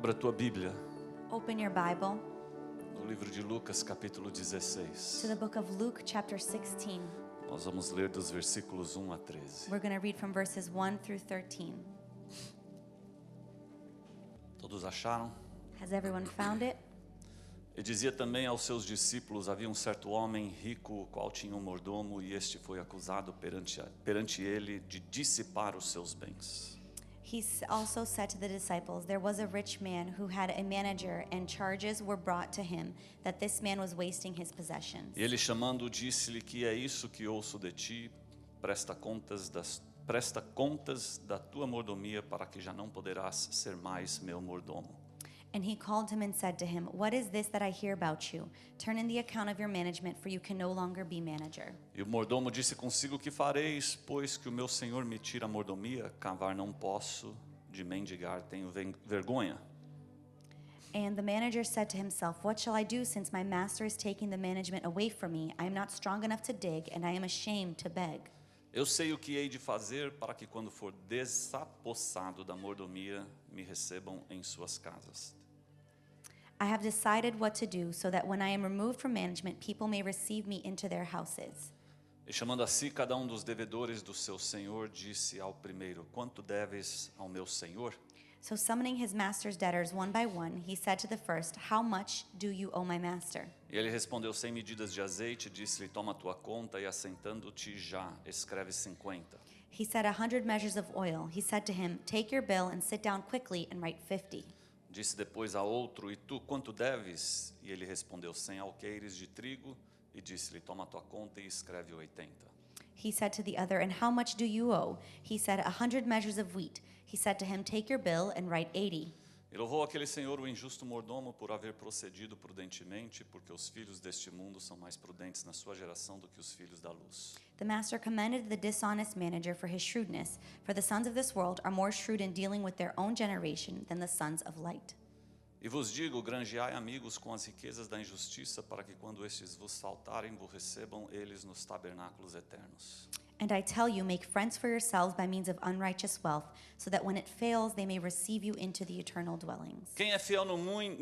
Abra a tua Bíblia Open your Bible no livro de Lucas, capítulo to 16. the book of Luke, chapter 16. Nós vamos ler dos versículos 1 a 13. We're going to read from verses 1 through 13. Todos acharam? Has everyone found it? E dizia também aos seus discípulos: havia um certo homem rico, o qual tinha um mordomo, e este foi acusado perante ele de dissipar os seus bens. He also said to the disciples, there was a rich man who had a manager, and charges were brought to him that this man was wasting his possessions. E ele, chamando-o, disse-lhe: que é isso que ouço de ti? Presta contas da tua mordomia, para que já não poderás ser mais meu mordomo. And he called him and said to him, what is this that I hear about you? Turn in the account of your management, for you can no longer be manager. E o mordomo disse consigo: que fareis, pois que o meu senhor me tira a mordomia? Cavar não posso, de mendigar tenho vergonha. And the manager said to himself, what shall I do, since my master is taking the management away from me? I am not strong enough to dig, and I am ashamed to beg. Eu sei o que hei de fazer para que, quando for desapossado da mordomia, me recebam em suas casas. I have decided what to do, so that when I am removed from management, people may receive me into their houses. E chamando a si cada um dos devedores do seu senhor, disse ao primeiro: quanto deves ao meu senhor? So summoning his master's debtors one by one, he said to the first, how much do you owe my master? E ele respondeu: 100 medidas de azeite. Disse-lhe: toma a tua conta, e assentando-te já, escreve 50. He said 100 measures of oil. He said to him, take your bill and sit down quickly and write 50. Disse depois a outro: e tu quanto deves? E ele respondeu: 100 alqueires de trigo. E disse-lhe: toma a tua conta e escreve 80. He said to the other, and how much do you owe? He said 100 measures of wheat. He said to him, take your bill and write 80. E louvou aquele senhor o injusto mordomo por haver procedido prudentemente, porque os filhos deste mundo são mais prudentes na sua geração do que os filhos da luz. The master commended the dishonest manager for his shrewdness, for the sons of this world are more shrewd in dealing with their own generation than the sons of light. E vos digo: granjeai amigos com as riquezas da injustiça, para que, quando estes vos faltarem, vos recebam eles nos tabernáculos eternos. And I tell you, make friends for yourselves by means of unrighteous wealth, so that when it fails, they may receive you into the eternal dwellings. Quem é fiel no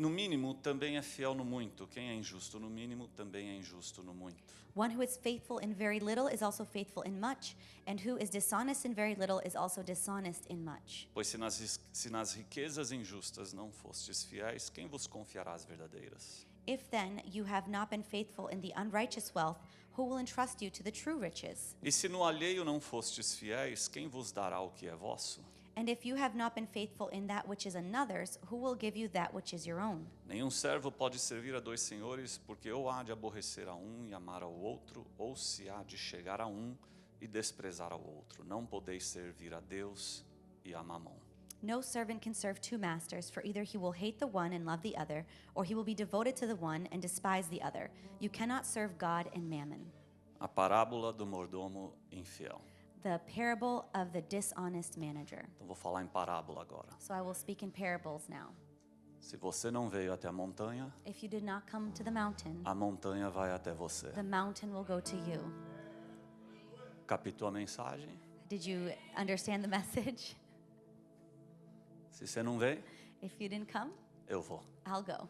mínimo, também é fiel no muito. Quem é injusto no mínimo, também é injusto no muito. One who is faithful in very little is also faithful in much, and who is dishonest in very little is also dishonest in much. Pois se nas riquezas injustas não fostes fiéis, quem vos confiará as verdadeiras? If then you have not been faithful in the unrighteous wealth, who will entrust you to the true riches? E se no alheio não fostes fiéis, quem vos dará o que é vosso? And if you have not been faithful in that which is another's, who will give you that which is your own? Nenhum servo pode servir a dois senhores, porque ou há de aborrecer a um e amar ao outro, ou se há de chegar a um e desprezar ao outro. Não podeis servir a Deus e a Mamon. No servant can serve two masters, for either he will hate the one and love the other, or he will be devoted to the one and despise the other. You cannot serve God and mammon. A parábola do mordomo infiel. The parable of the dishonest manager. Então vou falar em parábola agora. So I will speak in parables now. Se você não veio até a montanha, If you did not come to the mountain, a montanha vai até você. the mountain will go to you. Captou a mensagem? Did you understand the message? Se você não veio, If you didn't come, eu vou. I'll go.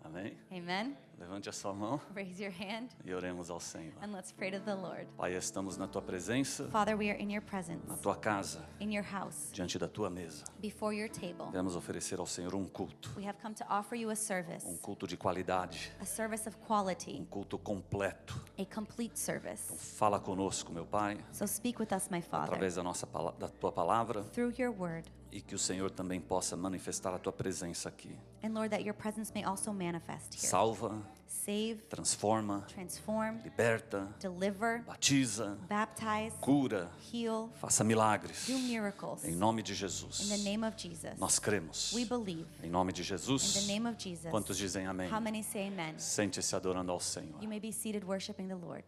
Amém? Amen. Levante a sua mão Raise your hand e oremos ao Senhor. and let's pray to the Lord. Pai, estamos na tua presença, Father, we are in your presence, na tua casa, in your house, diante da tua mesa. before your table. Viemos oferecer ao Senhor um culto, We have come to offer you a service culto de qualidade, of quality, culto completo. a complete service. Fala conosco, meu Pai, So speak with us, my Father, através da tua palavra, through your word. e que o Senhor também possa manifestar a tua presença aqui. And Lord, that your presence may also manifest here. Salva, Save, transforma, transform, liberta, deliver, batiza, baptize, cura, heal, faça milagres. do miracles. Em nome de In Jesus. the name of Jesus. Nós cremos. We believe. Em nome de In Jesus. the name of Jesus. Quantos dizem amém? How many say amen? Sente-se adorando ao Senhor. You may be seated worshiping the Lord.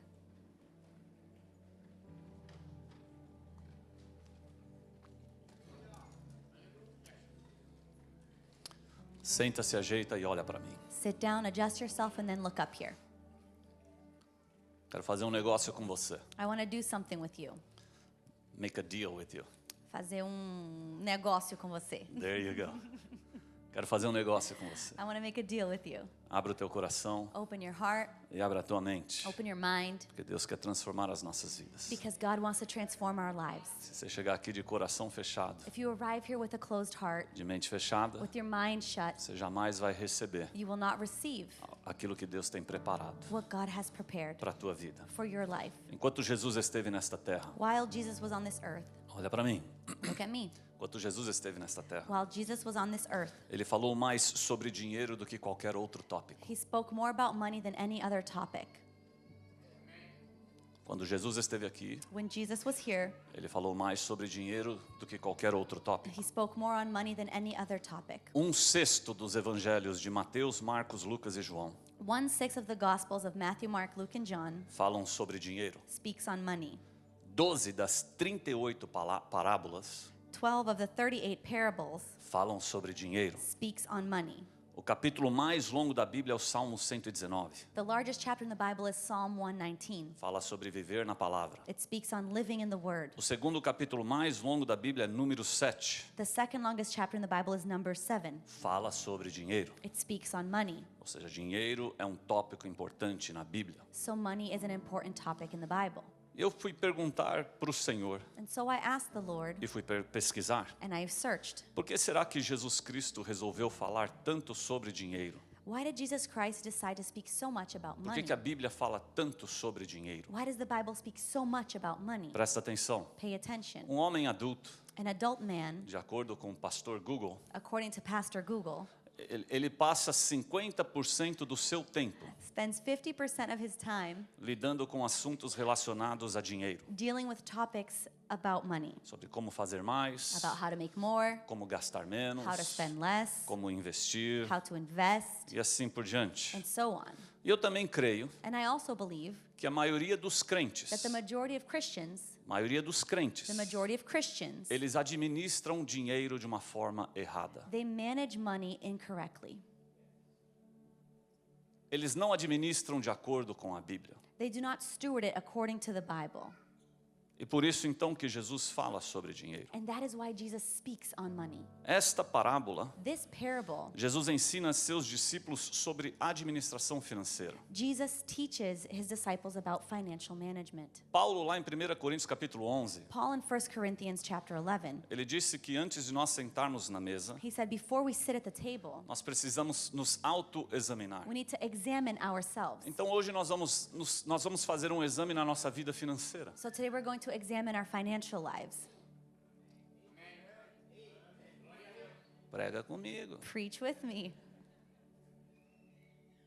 Senta-se, ajeita e olha para mim. Sit down, adjust yourself, and then look up here. Quero fazer um negócio com você. I want to do something with you. Make a deal with you. Fazer negócio com você. There you go. Quero fazer um negócio com você. I want to make a deal with you. Abra o teu coração Open your heart, e abra a tua mente. open your mind, Porque Deus quer transformar as nossas vidas. because God wants to transform our lives. Se você chegar aqui de coração fechado, If you arrive here with a closed heart, de mente fechada, with your mind shut, você jamais vai receber you will not receive aquilo que Deus tem preparado what God has prepared para a tua vida. for your life. Enquanto Jesus esteve nesta terra, While Jesus was on this earth, olha para mim. look at me. Enquanto Jesus esteve nesta terra, While Jesus was on this earth, ele falou mais sobre dinheiro do que qualquer outro tópico. he spoke more about money than any other topic. Quando Jesus esteve aqui, When Jesus was here, ele falou mais sobre dinheiro do que qualquer outro tópico. he spoke more on money than any other topic. 1/6 dos evangelhos de Mateus, Marcos, Lucas e João 1/6 of the Gospels of Matthew, Mark, Luke, and John falam sobre dinheiro. speaks on money. 12 das 38 parábolas 12 of the 38 parables falam sobre dinheiro. speaks on money. O capítulo mais longo da Bíblia é o Salmo 119. The largest chapter in the Bible is Psalm 119. Fala sobre viver na palavra. It speaks on living in the Word. O segundo capítulo mais longo da Bíblia é Número 7. The second longest chapter in the Bible is Numbers 7. Fala sobre dinheiro. It speaks on money. Ou seja, dinheiro é um tópico importante na Bíblia. So money is an important topic in the Bible. Eu fui perguntar para o Senhor And so I asked the Lord, e fui pesquisar. and I've searched, Por que será que Jesus Cristo resolveu falar tanto sobre dinheiro? why did Jesus Christ decide to speak so much about Por money? que a Bíblia fala tanto sobre dinheiro? Why does the Bible speak so much about money? Presta atenção. Pay attention. Um homem adulto, An adult man, de acordo com o pastor Google, according to Pastor Google, ele passa 50% do seu tempo spends 50% of his time lidando com assuntos relacionados a dinheiro, dealing with topics about money, sobre como fazer mais, about how to make more, como gastar menos, how to spend less, como investir how to invest, e assim por diante. and so on. E eu também creio And I also believe que a maioria dos crentes, that the majority of Christians, eles administram dinheiro de uma forma errada. they manage money incorrectly. Eles não administram de acordo com a Bíblia. They do not steward it according to the Bible. E por isso então que Jesus fala sobre dinheiro. And that is why Jesus speaks on money. Esta parábola, This parable, Jesus ensina seus discípulos sobre administração financeira. Jesus teaches his disciples about financial management. Paulo, lá em 1 Coríntios capítulo 11, Paul in 1 Corinthians chapter 11, ele disse que antes de nós sentarmos na mesa, he said, before we sit at the table, nós precisamos nos autoexaminar. we need to examine ourselves. Então hoje nós vamos fazer um exame na nossa vida financeira. So today we're going to examine our financial lives. Prega comigo. Preach with me.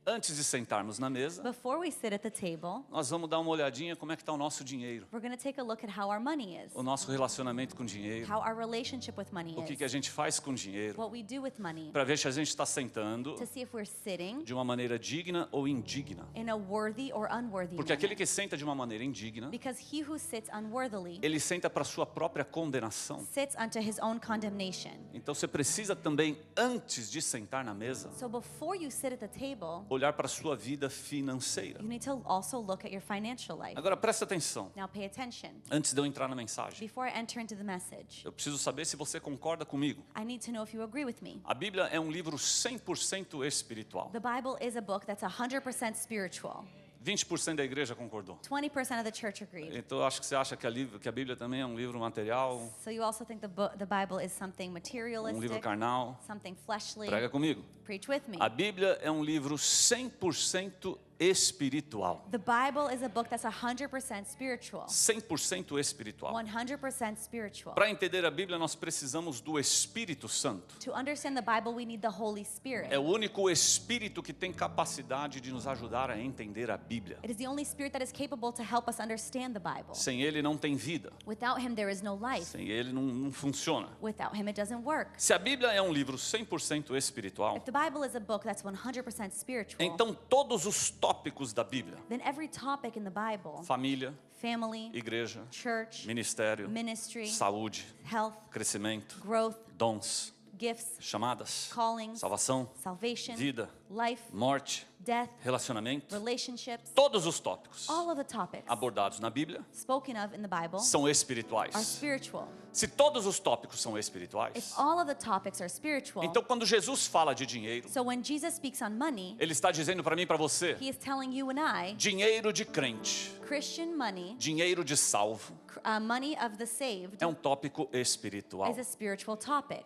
Antes de sentarmos na mesa, Before we sit at the table, nós vamos dar uma olhadinha como é que está o nosso dinheiro, we're going to take a look at how our money is, o nosso relacionamento com dinheiro, how our relationship with money o que a is, gente faz com dinheiro, what we do with money, para ver se a gente está sentando to see if we're sitting de uma maneira digna ou indigna. in a worthy or unworthy Porque aquele manner. que senta de uma maneira indigna, Because he who sits unworthily ele senta para sua própria condenação. sits unto his own condemnation. Então você precisa também, antes de sentar na mesa, So before you sit at the table, olhar para a sua vida financeira. you need to also look at your financial life. Agora presta atenção, Now pay attention. antes de eu entrar na mensagem, Before I enter into the message, eu preciso saber se você concorda comigo. I need to know if you agree with me. A Bíblia é um livro 100% espiritual. The Bible is a book that's 100% spiritual. 20% da igreja concordou. 20% of the church agreed. Então eu acho que você acha que a Bíblia também é um livro material, So you also think the Bible is something um livro materialistic, carnal. something fleshly. Prega comigo. Preach with me. A Bíblia é um livro 100% espiritual. The Bible is a book that's 100% spiritual. 100% espiritual. 100% spiritual. Para entender a Bíblia, nós precisamos do Espírito Santo. To understand the Bible, we need the Holy Spirit. É o único Espírito que tem capacidade de nos ajudar a entender a Bíblia. It is the only spirit that is capable to help us understand the Bible. Sem Ele não tem vida. Without him, there is no life. Sem Ele não funciona. Without him, it doesn't work. Se a Bíblia é um livro 100% espiritual, If the Bible is a book that's 100% spiritual, então todos os tópicos da Bíblia, then every topic in the Bible, família, family, igreja, church, ministério, ministry, saúde, health, crescimento, growth, dons, gifts, chamadas, callings, salvação, salvation, vida, life, morte, death, relacionamento. relationships, Todos os tópicos all of the topics abordados na Bíblia spoken of in the Bible são are espirituais. spiritual. Se todos os tópicos são If espirituais, all of the topics are spiritual, então quando Jesus fala de dinheiro, so when Jesus speaks on money, ele está dizendo para mim e para você, he is telling you and I, dinheiro de crente, Christian money, dinheiro de salvo, money of the saved, é um tópico espiritual. is a spiritual topic.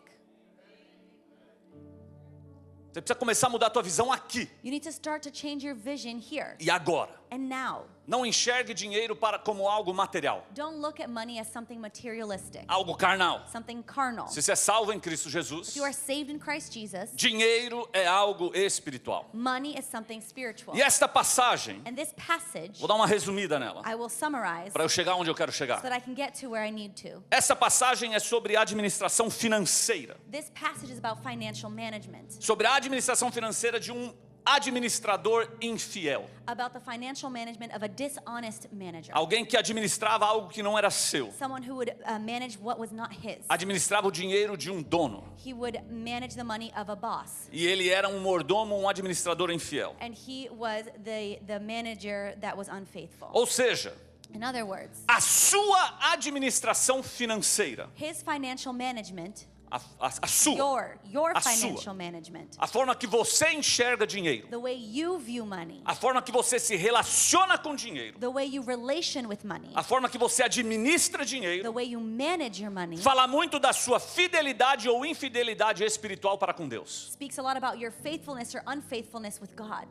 Você precisa começar a mudar a tua visão aqui You need to start to change your vision here e agora. and now. Não enxergue dinheiro como algo material, Don't look at money as something materialistic, algo carnal. something carnal. Se você é salvo em Cristo Jesus, If you are saved in Christ Jesus, dinheiro é algo espiritual. money is something spiritual. E esta passagem, And this passage, vou dar uma resumida nela, I will summarize para eu chegar onde eu quero so chegar. that I can get to where I need to. Essa passagem é sobre administração financeira. This passage is about financial management, Sobre a administração financeira de um administrador infiel. about the financial management of a dishonest manager, Alguém que administrava algo que não era seu. someone who would manage what was not his. Administrava o dinheiro de um dono. He would manage the money of a boss, E ele era um mordomo, um administrador infiel. and he was the manager that was unfaithful. Ou seja, In other words, a sua administração financeira, his financial management, a sua, your A sua. financial management, a forma que você enxerga dinheiro, the way you view money, a forma que você se relaciona com dinheiro, the way you relation with money, a forma que você administra the dinheiro, way you manage your money, fala muito da sua fidelidade ou infidelidade espiritual para com Deus. speaks a lot about your faithfulness or unfaithfulness with God.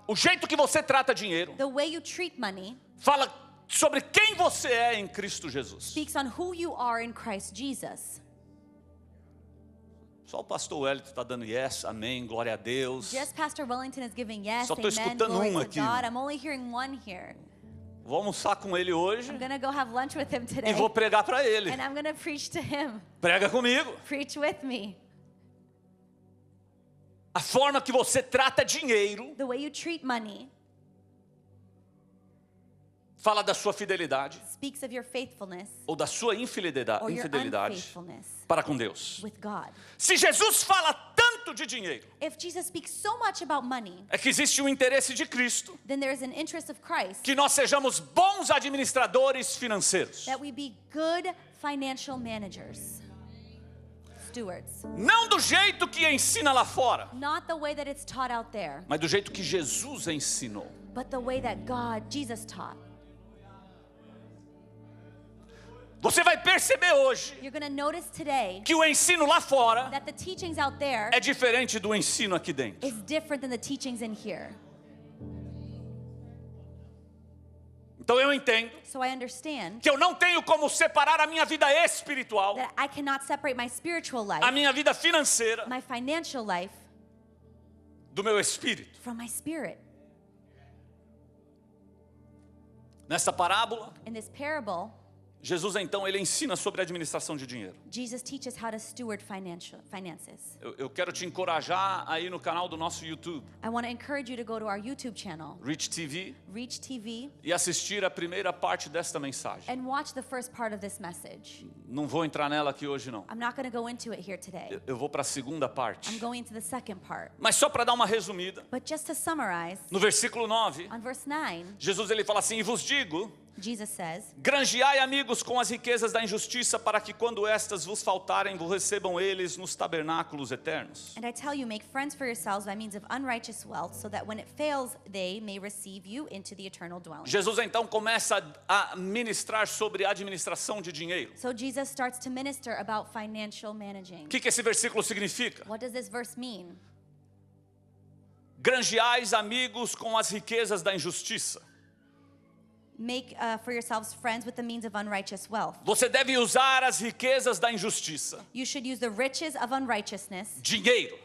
O jeito que você trata dinheiro The way you treat money fala sobre quem você é em Cristo Jesus. speaks on who you are in Christ Jesus. Só o pastor Wellington está dando yes, amém, glória a Deus. Just Pastor Wellington is giving yes, Só tô amen, escutando glory um to aqui. God. I'm only hearing one here. Vou almoçar com ele hoje I'm gonna go have lunch with him e today, vou pregar para ele. and I'm gonna preach to him. Prega comigo. Preach with me. A forma que você trata dinheiro The way you treat money fala da sua fidelidade speaks of your faithfulness ou da sua infidelidade, or your infidelidade unfaithfulness para com Deus. with God. Se Jesus fala tanto de dinheiro, If Jesus speaks so much about money, é que existe um interesse de Cristo then there is an interest of Christ que nós sejamos bons administradores financeiros. that we be good financial managers, stewards. Não do jeito que ensina lá fora, Not the way that it's taught out there, mas do jeito que Jesus ensinou. but the way that Jesus taught. Você vai perceber hoje You're going to notice today que o ensino lá fora that the teachings out there é diferente do ensino aqui dentro. is different than the teachings in here. Então eu entendo So I understand que eu não tenho como separar a minha vida espiritual, that I cannot separate my spiritual life, a minha vida financeira, my financial life, do meu espírito. from my spirit. Nessa parábola, In this parable, Jesus então ele ensina sobre a administração de dinheiro. Jesus teaches how to steward finances. Eu quero te encorajar aí no canal do nosso YouTube, I want to encourage you to go to our YouTube channel, Reach TV, Reach TV, e assistir a primeira parte desta mensagem. and watch the first part of this message. Não vou entrar nela aqui hoje não. I'm not going to go into it here today. Eu vou para a segunda I'm parte. going into the second part. Mas só para dar uma resumida, But just to summarize, no versículo 9, on verse 9, Jesus ele fala assim: "E vos digo, Jesus says, granjeai amigos com as riquezas da injustiça, para que quando estas vos faltarem, vos recebam eles nos tabernáculos eternos." "And I tell you, make friends for yourselves by means of unrighteous wealth, so that when it fails, they may receive you into the eternal dwelling." Jesus então começa a ministrar sobre a administração de dinheiro. So Jesus starts to minister about financial managing. O que esse versículo significa? What does this verse mean? Granjeais amigos com as riquezas da injustiça. Make for yourselves friends with the means of unrighteous wealth. Você deve usar as riquezas da injustiça, You should use the riches of unrighteousness, dinheiro,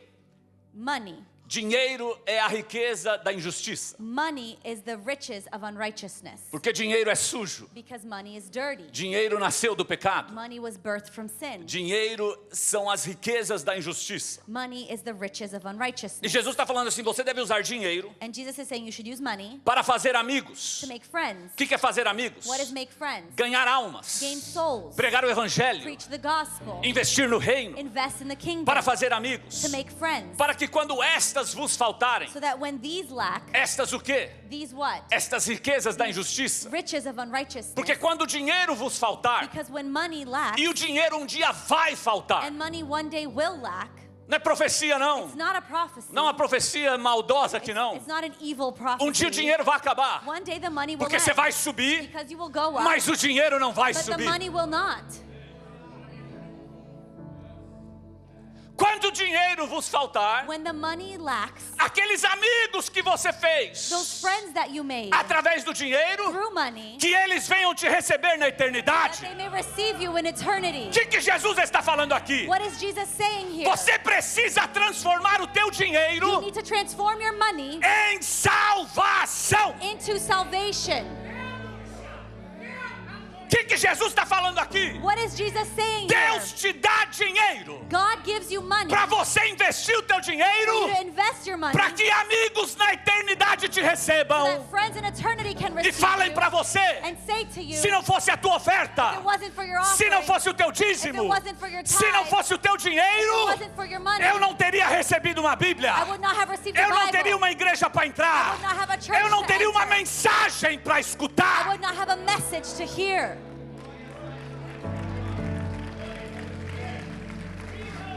money, Dinheiro é a riqueza da injustiça. Money is the riches of unrighteousness. Porque dinheiro é sujo. Because money is dirty. Dinheiro nasceu do pecado. Money was birthed from sin. Dinheiro são as riquezas da injustiça. Money is the riches of E unrighteousness. Jesus está falando assim, você deve usar dinheiro And Jesus is saying you should use money para fazer amigos. to make friends. O que é fazer amigos? What is make friends? Ganhar almas. Gain souls. Pregar o evangelho. Preach the gospel. Investir no reino. Invest in the kingdom. Para fazer amigos. To make friends. Para que quando estas vos faltarem, So that when these lack, estas o quê? these what? Estas riquezas da injustiça. Riches of unrighteousness. Porque quando o dinheiro vos faltar, Because when money lacks, e o dinheiro um dia vai faltar, and money one day will lack, não é profecia não, it's not a prophecy. não é uma profecia maldosa aqui não. It's not an evil prophecy. Um dia o dinheiro vai acabar, One day the money will porque você end, vai subir, because you will go up, mas o dinheiro não vai but the subir. money will not. Quando o dinheiro vos faltar, When the money lacks, aqueles amigos que você fez those friends that you made através do dinheiro, through money, que eles venham te receber na that eternidade. they may receive you in eternity. O que Jesus está falando aqui? What is Jesus saying here? Você precisa transformar o teu You dinheiro need to transform your money em salvação. into salvation. O que Jesus está falando aqui? What is Jesus saying Deus here? te dá dinheiro God gives you money para você investir o teu for dinheiro you to invest your money para que amigos na eternidade te so recebam that friends in eternity can e receive falem you para você, and say to you, se não fosse a tua if it oferta, wasn't for your se não offering, fosse o teu if it dízimo, wasn't for your se não tithe, fosse o teu if it dinheiro, wasn't for your money, eu não teria recebido uma Bíblia, I would not have received a eu não Bible. teria uma igreja para I entrar, would not have a church eu não to teria uma enter. mensagem para I escutar. would not have a message to hear.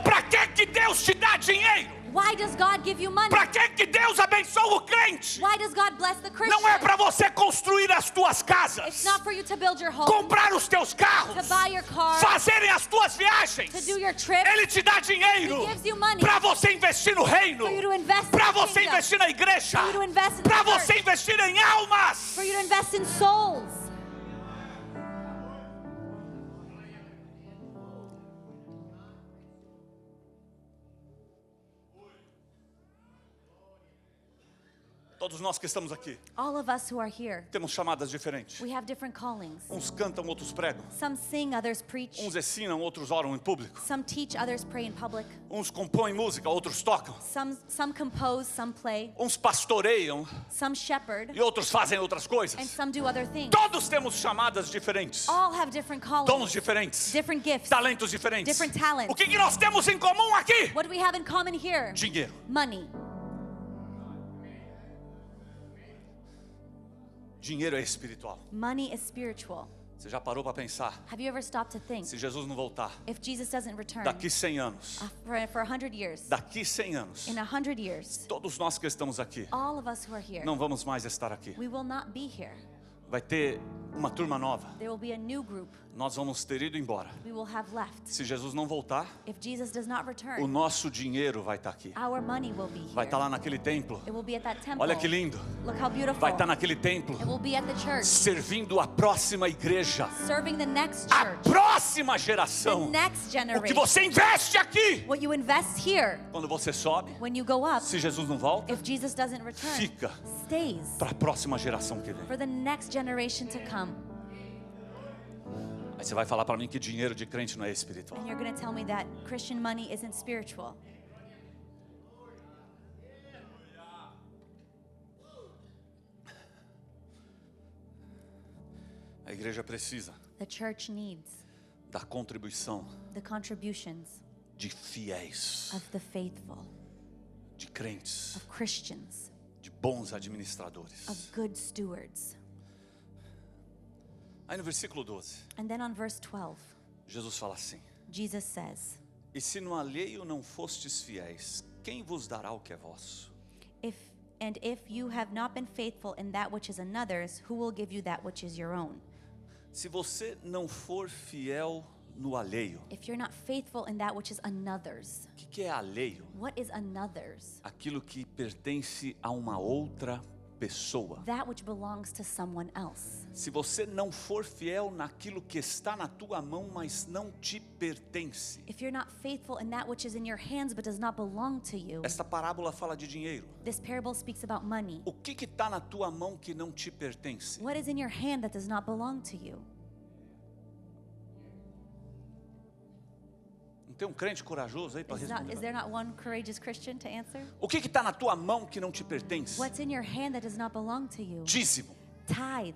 Para que Deus te dá dinheiro? Why does God give you money? Para que Deus abençoa o crente? Why does God bless the Christian? Não é para você construir as tuas It's casas, not for you to build your home, comprar os teus carros, to buy your car, fazerem as tuas viagens. to do your trip. Ele te dá dinheiro He gives you money para você investir no reino, for you to invest in para the você kingdom, investir na igreja, for you to invest in para the você church, investir em almas. for you to invest in souls. Todos nós que estamos aqui All of us who are here, temos chamadas diferentes. we have different callings. Uns cantam, outros pregam. Some sing, others preach. Uns ensinam, outros oram em público. Some teach, others pray in public. Uns compõem música, outros tocam. Some compose, some play, Uns pastoreiam some shepherd, e outros fazem outras and coisas. some do other things. Todos temos chamadas diferentes, All have different dons callings, diferentes, different gifts. talentos diferentes. Different talents. O que nós temos em comum aqui? What do we have in common here? Dinheiro. Money. Dinheiro é espiritual. Money is spiritual. Você já parou para pensar? Have you ever stopped to think, Se Jesus não voltar, if Jesus doesn't return daqui 100 anos, for 100 years, daqui 100 anos, in 100 years, todos nós que estamos aqui, all of us who are here, não vamos mais estar aqui. we will not be here. Vai ter uma turma nova. There will be a new group Nós vamos ter ido embora. we will have left. Se Jesus não voltar, If Jesus does not o return, nosso dinheiro vai estar aqui. our money will be Vai here. estar lá naquele templo. It will be at that temple. Olha que lindo. Look how beautiful. Vai estar naquele templo, It will be at the church, servindo a próxima igreja, serving the next a church, próxima the geração. next O que generation. você investe aqui, What you invest here, quando você sobe, when you go up, se Jesus não volta, if Jesus doesn't return, fica stays para a próxima geração que vem. for the next generation to come. Aí você vai falar para mim que dinheiro de crente não é espiritual. And you're going to tell me that Christian money isn't spiritual. A igreja precisa The church needs da contribuição the contributions de fiéis, of the faithful, de crentes, of Christians, de bons administradores. of good stewards. Aí no versículo 12, And then on verse 12, Jesus fala assim: Jesus says, E se no alheio não fostes fiéis, quem vos dará o que é vosso? if you have not been faithful in that which is another's, who will give you that which is your own? Se você não for fiel no alheio, If you're not faithful in that which is another's, o que é alheio? what is another's? Aquilo que pertence a uma outra pessoa. that which belongs to someone else. Se você não for fiel naquilo que está na tua mão, mas não te pertence. If you're not faithful in that which is in your hands but does not belong to you. Esta parábola fala de dinheiro. This parable speaks about money. O que está na tua mão que não te pertence? What is in your hand that does not belong to you? Não tem um crente corajoso aí para Is responder? there not one courageous Christian to answer? O que está na tua mão que não te pertence? What's in your hand that does not belong to you? Dízimo. Tithe.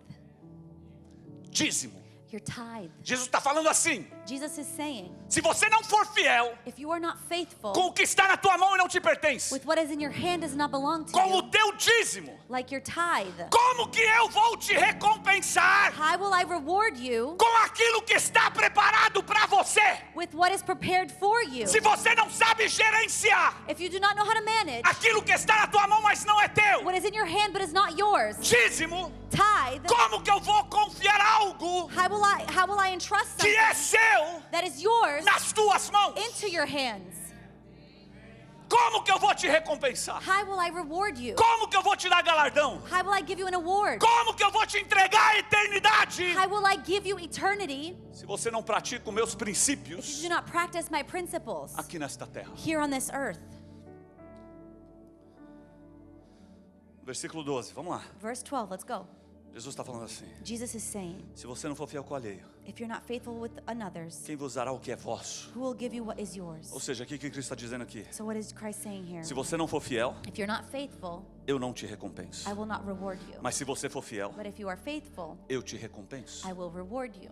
Dízimo. Your tithe. Jesus está falando assim: Jesus is saying, se você não for fiel if you are not faithful com o que está na tua mão e não te pertence, with what is in your hand does not belong to com o you, teu dízimo, like your tithe, como que eu vou te recompensar how will I reward you com aquilo que está preparado para você? with what is prepared for you? Se você não sabe gerenciar If you do not know how to manage aquilo que está na tua mão, mas não é teu, what is in your hand but is not yours, dízimo, tithe, como que eu vou confiar algo how will I entrust que something é seu that is yours nas tuas mãos? into your hands? Como que eu vou te recompensar? How will I reward you? Como que eu vou te dar galardão? How will I give you an award? Como que eu vou te entregar a eternidade? How will I give you eternity Se você não pratica os meus if you princípios do not practice my principles aqui nesta terra. here on this earth? Versículo 12, vamos lá. Verse 12, let's go. Jesus está falando assim: Jesus is saying, se você não for fiel com o alheio, if you're not faithful with another's, quem vos dará o que é vosso? who will give you what is yours? Ou seja, o que Cristo está dizendo aqui? So what is Christ saying here? Se você não for fiel, If you're not faithful, eu não te recompenso. I will not reward you. Mas se você for fiel, But if you are faithful, eu te recompenso. I will reward you.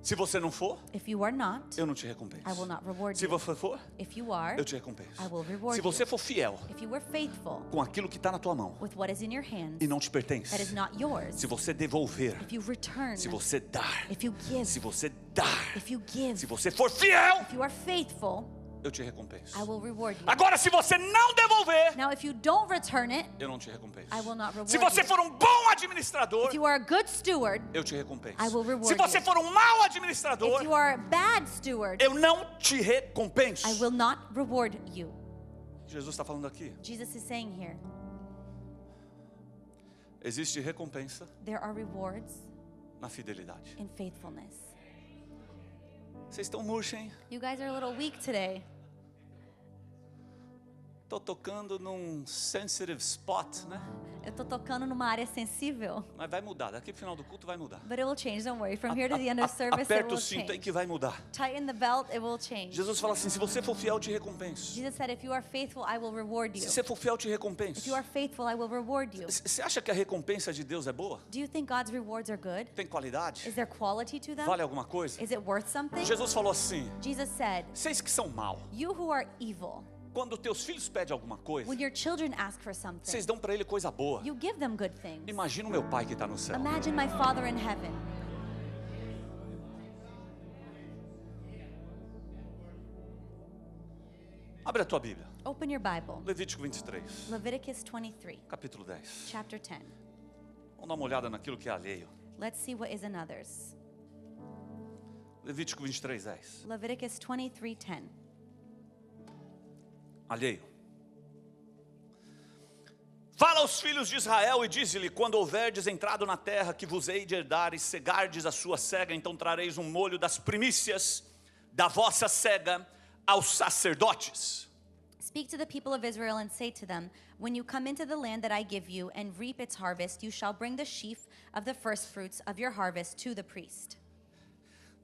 Se você não for, If you are not, eu não te recompenso. I will not reward Se you. você for, If you are, eu te recompenso. I will reward Se você you. for fiel If you were faithful com aquilo que está na tua mão with what is in your hands e não te that is pertence, not yours, se você devolver, if you return, se você dar, if you give, se você dar, if you give, se você for fiel, if you are faithful, eu te recompenso. I will reward you. Agora, se você não devolver, Now, if you don't return it, eu não te recompenso. I will not reward Se você you. for um bom administrador, If you are a good steward, eu te recompenso. I will reward Se você you. for um mau if administrador, you are a bad steward, eu não te recompenso. I will not reward you. Jesus está falando aqui. Jesus is saying here, Existe recompensa there are rewards na fidelidade. in faithfulness. Vocês estão murchos, hein? You guys are a little weak today. Estou tocando num sensitive spot, né? Eu tô tocando numa área sensível, Mas vai mudar. Daqui ao final do culto vai mudar. but it will change. Don't worry. From here to the end of service, it Aperta will o cinto aí change. que vai mudar. Tighten the belt, it will change. Jesus fala assim: se você for fiel, eu te recompenso. Jesus said, if you are faithful, I will reward you. Se você for fiel, eu te If recompenso. you are faithful, I will reward you. Você acha que a recompensa de Deus é boa? Do you think God's rewards are good? Tem qualidade? Is there quality to them? Vale alguma coisa? Is it worth something? Jesus falou assim: Jesus said, vocês que são mal, you who are evil, quando teus filhos pedem alguma coisa, when your children ask for something, vocês dão para ele coisa boa. you give them good things. Imagina o meu pai que está no céu. Imagine my Father in heaven. Abre a tua Bíblia. Open your Bible. Levítico 23, Leviticus 23, capítulo 10. chapter 10. Vamos dar uma olhada naquilo que é alheio. Let's see what is in others. Levítico 23, 10. Leviticus 23:10. Alheio. Fala aos filhos de Israel e dize-lhe: quando houverdes entrado na terra que vos hei de herdar e cegardes a sua cega, então trareis um molho das primícias da vossa cega aos sacerdotes. Speak to the people of Israel and say to them, when you come into the land that I give you and reap its harvest, you shall bring the sheaf of the firstfruits of your harvest to the priest.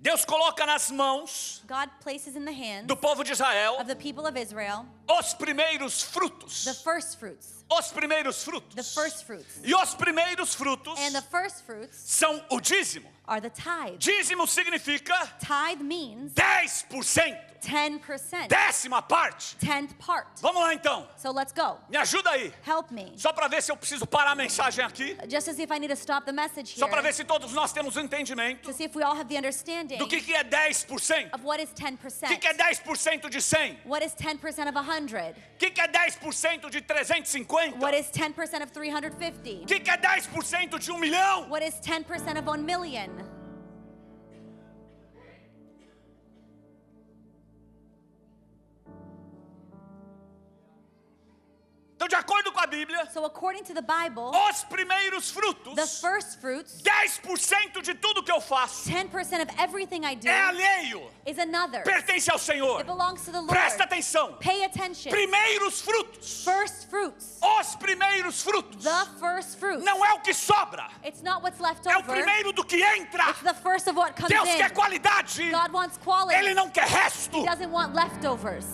Deus coloca nas mãos God places in the hands do povo de Israel of the people of Israel os primeiros the frutos. firstfruits, Os primeiros the frutos. firstfruits. E os primeiros frutos And the firstfruits são o dízimo. are the tithe. Dízimo significa Tithe means 10%. 10%, Décima parte. 10th part. Vamos lá então. So let's go. Me ajuda aí. Help me. Só para ver se eu preciso parar a mensagem aqui. Just to see if I need to stop the message Só para here. ver se todos nós temos um entendimento To see if we all have the understanding do que é 10%. of what is O 10%. que é 10% de 100? What is 10% of 100? O que é 10% de 350? What is 10% of 350? O que é 10% de 1 milhão? What is 10% of 1 million? acordo com a Bíblia, So according to the Bible, os primeiros frutos, the first fruits, 10% de tudo que eu faço, 10% of everything I do, é alheio, is another. pertence ao Senhor. It belongs to the Lord. Presta atenção. Pay attention. Primeiros frutos, First fruits. os primeiros frutos, The first fruits. não é o que sobra, It's not what's left é o over. primeiro do que entra. It's the first of what comes Deus in. quer qualidade, God wants quality. Ele não quer resto. He doesn't want leftovers.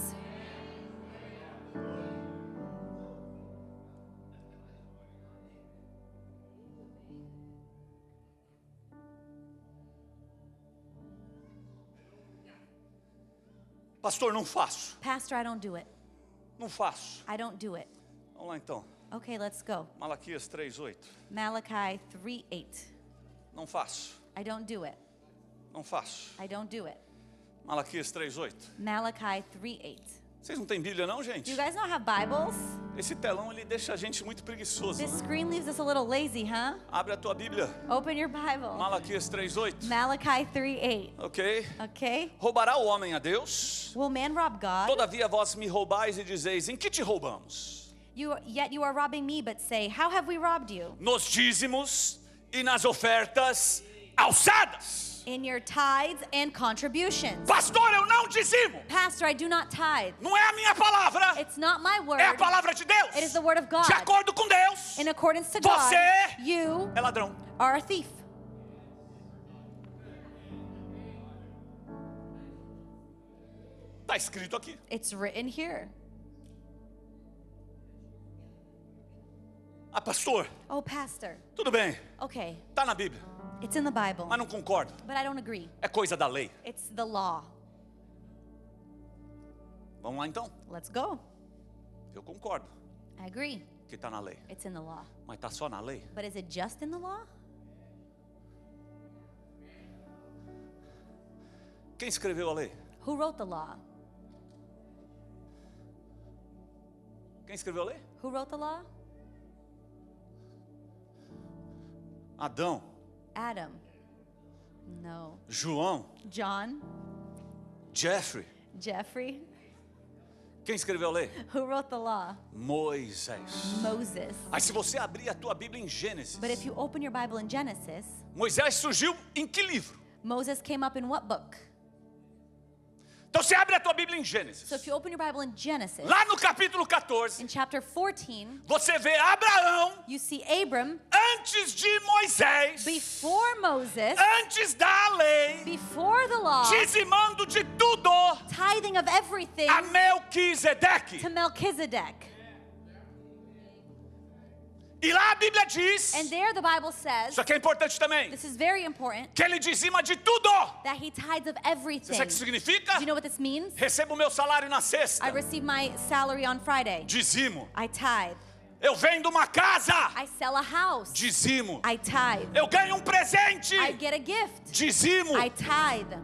Pastor, não faço, Pastor, I don't do it. não faço. I don't do it. Vamos lá então, Okay, let's go. Malaquias 3:8. Malachi 3:8. Não faço, I don't do it. não faço. I don't do it. Malaquias 3:8. Malachi 3:8. Vocês não têm Bíblia não, Do gente? you guys not have Bibles? Esse telão ele deixa a gente muito preguiçoso. This Né? screen leaves us a little lazy, huh? Abre a tua Bíblia, Open your Bible. Malaquias 3:8. Malachi 3:8. Ok? Okay? Roubará o homem a Deus? Will man rob God? Todavia vós me roubais e dizeis, em que te roubamos? Yet you are robbing me, but say, how have we robbed you? Nos dízimos e nas ofertas alçadas. In your tithes and contributions. Pastor, eu não dizimo. Pastor, I do not tithe. Não é a minha palavra, It's not my word. é a palavra de Deus. It is the word of God. De acordo com Deus, In accordance to God, Você you é ladrão. are a thief. Está escrito aqui. It's written here. Ah, pastor, Oh, pastor. tudo bem, Okay, está na Bíblia, it's in the Bible, mas não concordo. but I don't agree. É coisa da lei. It's the law. Vamos lá então. Let's go. Eu concordo I agree. que está na lei, It's in the law. mas está só na lei. But is it just in the law? Quem escreveu a lei? Who wrote the law? Quem escreveu a lei? Who wrote the law? Adão, Adam. No. João, John? Jeffrey. Jeffrey? Quem escreveu a lei? Who wrote the law? Moisés. Moses. Aí se você abrir a tua Bíblia em Gênesis, But if you open your Bible in Genesis, Moisés surgiu em que livro? Moses came up in what book? Então você abre a tua Bíblia em Gênesis. So if you open your Bible in Genesis, Lá no capítulo 14, in chapter 14, você vê Abraão you see Abram antes de Moisés, before Moses, antes da lei, before the law, dizimando de tudo tithing of everything a Melquisedeque. to Melchizedek. E lá a Bíblia diz, And there the Bible says, isso aqui é importante também, this is very important, que ele dizima de tudo. that he tithes of Você everything. sabe o que significa? Do you know what this means? Recebo o meu salário na sexta. I receive my salary on Friday. Dizimo. I tithe. Eu vendo uma casa. I sell a house. Dizimo. I tithe. Eu ganho um presente. I get a gift. Dizimo. I tithe.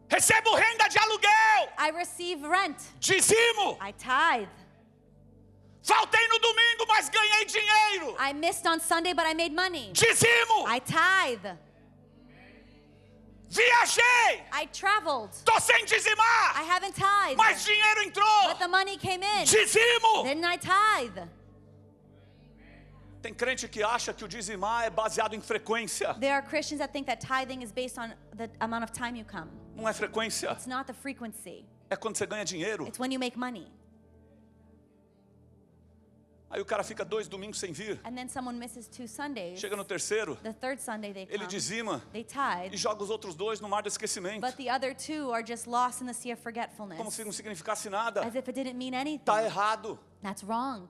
Recebo renda de aluguel. I receive rent. Dizimo. I tithe. Faltei no domingo, mas ganhei dinheiro. I missed on Sunday, but I made money. Dizimo. I tithe. Viajei. I traveled. Tô sem dizimar. I haven't tithed, Mas dinheiro entrou. but the money came in. Dizimo. Didn't I tithe? Tem crente que acha que o dizimar é baseado em frequência. There are Christians that think that tithing is based on the amount of time you come. Não é frequência. It's not the frequency. É quando você ganha dinheiro. It's when you make money. Aí o cara fica 2 domingos sem vir. And then someone misses 2 Sundays. Chega no terceiro, The third Sunday they ele come. dizima They e tithe. joga os outros 2 no mar do esquecimento. But the other 2 are just lost in the sea of Como forgetfulness. se não significasse nada. As if it didn't mean anything. Tá errado. That's wrong.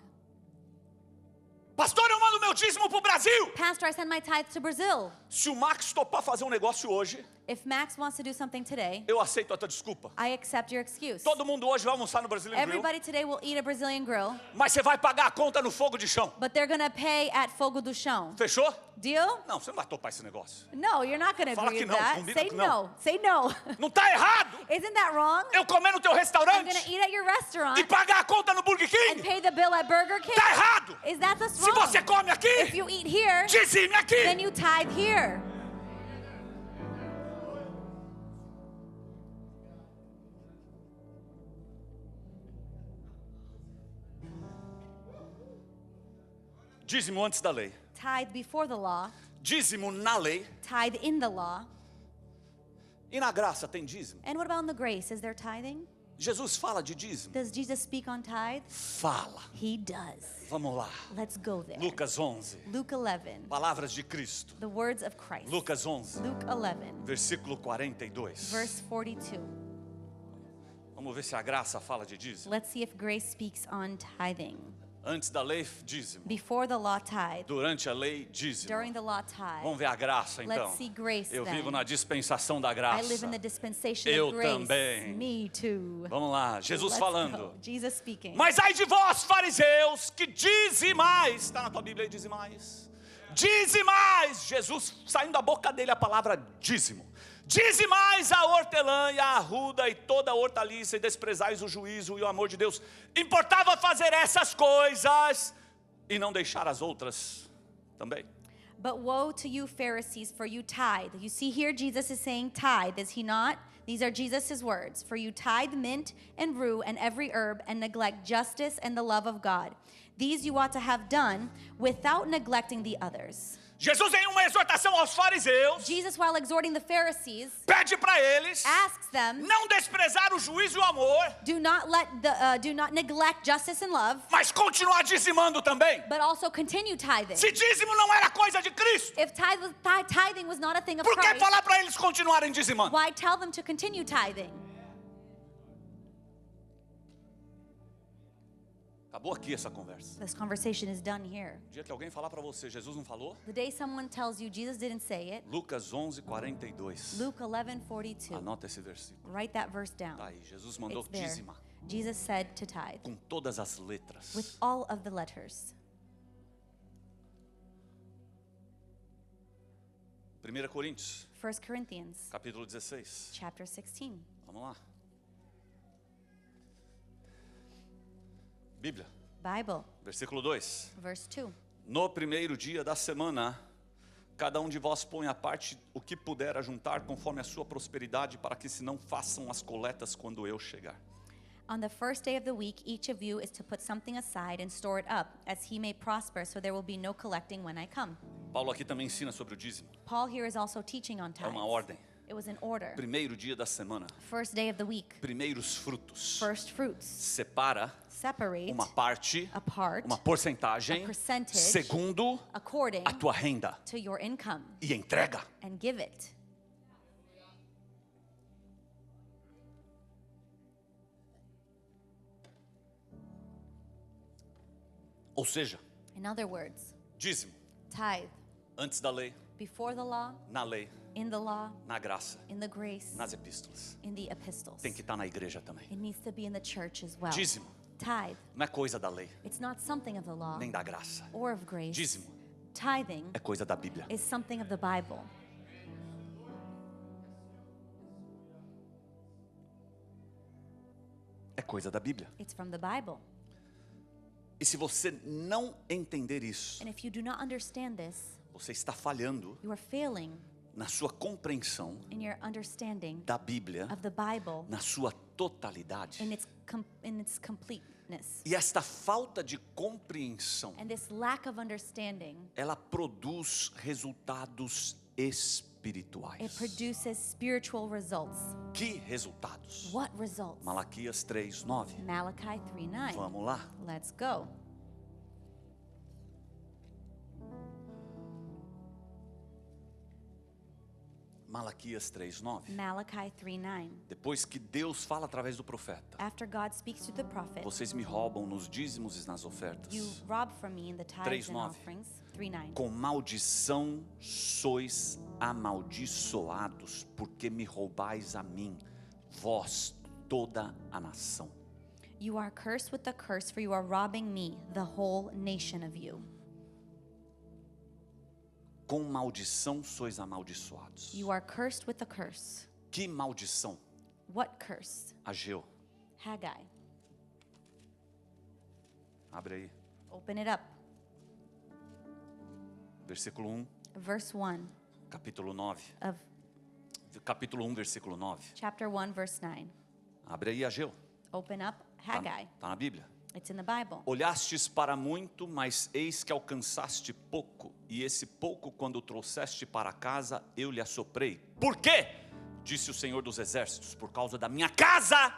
Pastor, eu mando meu dízimo pro Brasil. Pastor, I send my tithe to Brazil. Se o Max topar fazer um negócio hoje, If Max wants to do something today, eu aceito a tua desculpa. I accept your excuse. Todo mundo hoje vai almoçar no Brazilian Grill, Everybody today will eat a Brazilian grill, mas você vai pagar a conta no fogo de chão. but they're gonna pay at Fogo do Chão. Fechou? Deal? Não, você não vai topar esse negócio. No, you're not gonna Fala agree que with não, that. combina Say que não. no. Say no. Não tá errado Isn't that wrong? eu comer no teu I'm restaurante gonna eat at your restaurant e pagar a conta no Burger and King. pay the bill at Burger King. Tá errado. Is that the Se wrong? você come If aqui, you eat here, dizime then aqui. you tithe here. Dízimo antes da lei. tithe before the law, Dízimo na lei. tithe in the law. E na graça tem dízimo? And what about in the grace? Is there tithing? Jesus fala de dízimo? Does Jesus speak on tithe? Fala. He does. Vamos lá. Let's go there. Lucas 11. Luke 11, Palavras de Cristo. the words of Christ. Lucas 11, Luke 11, versículo 42. verse 42. Vamos ver se a graça fala de dízimo. Let's see if grace speaks on tithing. Antes da lei, dízimo. Before the law, tithe. Durante a lei, dízimo. During the law, tithe. Vamos ver a graça então. Let's see grace Eu then. vivo na dispensação da I graça. live in the dispensation Eu of grace. também. Me too. Vamos lá, Jesus Let's falando. go. Jesus speaking. Mas ai de vós, fariseus, que dizimais. Está na tua Bíblia aí, dizimais. Dizimais. Jesus, saindo da boca dele a palavra dízimo. Dizimais a hortelã e a arruda e toda a hortaliça e desprezais o juízo e o amor de Deus. Importava fazer essas coisas e não deixar as outras também. But woe to you, Pharisees, for you tithe. You see here, Jesus is saying tithe, is he not? These are Jesus' words. For you tithe mint and rue and every herb and neglect justice and the love of God. These you ought to have done without neglecting the others. Jesus, em uma exortação aos fariseus, Jesus, while exhorting the Pharisees, pede para eles asks them, não desprezar o juízo e o amor, do not neglect justice and love, mas continuar dizimando também. but also continue tithing. Se dízimo não era coisa de Cristo, If tithing was not a thing of por que Christ, falar para eles continuarem dizimando? why tell them to continue tithing? Acabou aqui essa conversa. This conversation is done here. O dia que alguém falar para você, Jesus não falou? The day someone tells you Jesus didn't say it, Lucas 11, 42. Luke 11:42. Anota esse versículo. Write that verse down. Tá aí, Jesus mandou It's there. dizimar Jesus said to tithe com todas as letras. with all of the letters. 1 Coríntios, 1 Corinthians capítulo 16. chapter 16. Vamos lá. Bíblia, Bible, versículo 2. verse 2. No primeiro dia da semana, cada um de vós põe à parte o que puder ajuntar conforme a sua prosperidade, para que se não façam as coletas quando eu chegar. On the first day of the week, each of you is to put something aside and store it up, as he may prosper, so there will be no collecting when I come. Paulo aqui também ensina sobre o dízimo. Paul here is also teaching on É tithes. uma ordem. It was an order. Primeiro dia da semana, First day of the week, primeiros frutos. first fruits. Separa Separate uma parte, apart uma porcentagem, a percentage segundo according a tua renda, to your income e entrega. and give it. Ou seja, In other words, dízimo tithe antes da lei, before the law, na lei, in the law, na graça, in the grace, nas epístolas. in the epistles. Tem que estar na igreja também. It needs to be in the church as well. Dízimo Tithe, não é coisa da lei, it's not something of the law nem da graça. or of grace. Dízimo Tithing é coisa da Bíblia. is something of the Bible. É coisa da Bíblia. It's from the Bible. E se você não entender isso, And if you do not understand this, você está falhando you are failing na sua compreensão in your understanding da Bíblia, of the Bible na sua totalidade. in its completeness. E esta falta de compreensão, And this lack of understanding, ela produz resultados it espirituais. produces spiritual results. Que resultados? What results? Malaquias 3:9. Malachi 3:9. Vamos lá. Let's go. Malaquias 3:9. Malachi 3:9. Depois que Deus fala através do profeta, After God speaks to the prophet, vocês me roubam nos dízimos e nas ofertas. you rob from me in the tithes and 3:9. offerings. 3:9. Com maldição sois amaldiçoados, porque me roubais a mim, vós toda a nação. You are cursed with the curse, for you are robbing me, the whole nation of you. Com maldição sois amaldiçoados. You are cursed with the curse. Que maldição? What curse? Ageu. Haggai. Abre aí. Open it up. Versículo 1, Verse 1 capítulo 9. of Capítulo 1, versículo 9. chapter 1, verse 9. Abre aí, Ageu. Open up Tá, Haggai. tá na Bíblia. It's in the Bible. Olhastes para muito, mas eis que alcançaste pouco, e esse pouco, quando o trouxeste para casa, eu lhe assoprei. Por quê? Disse o Senhor dos Exércitos, por causa da minha casa,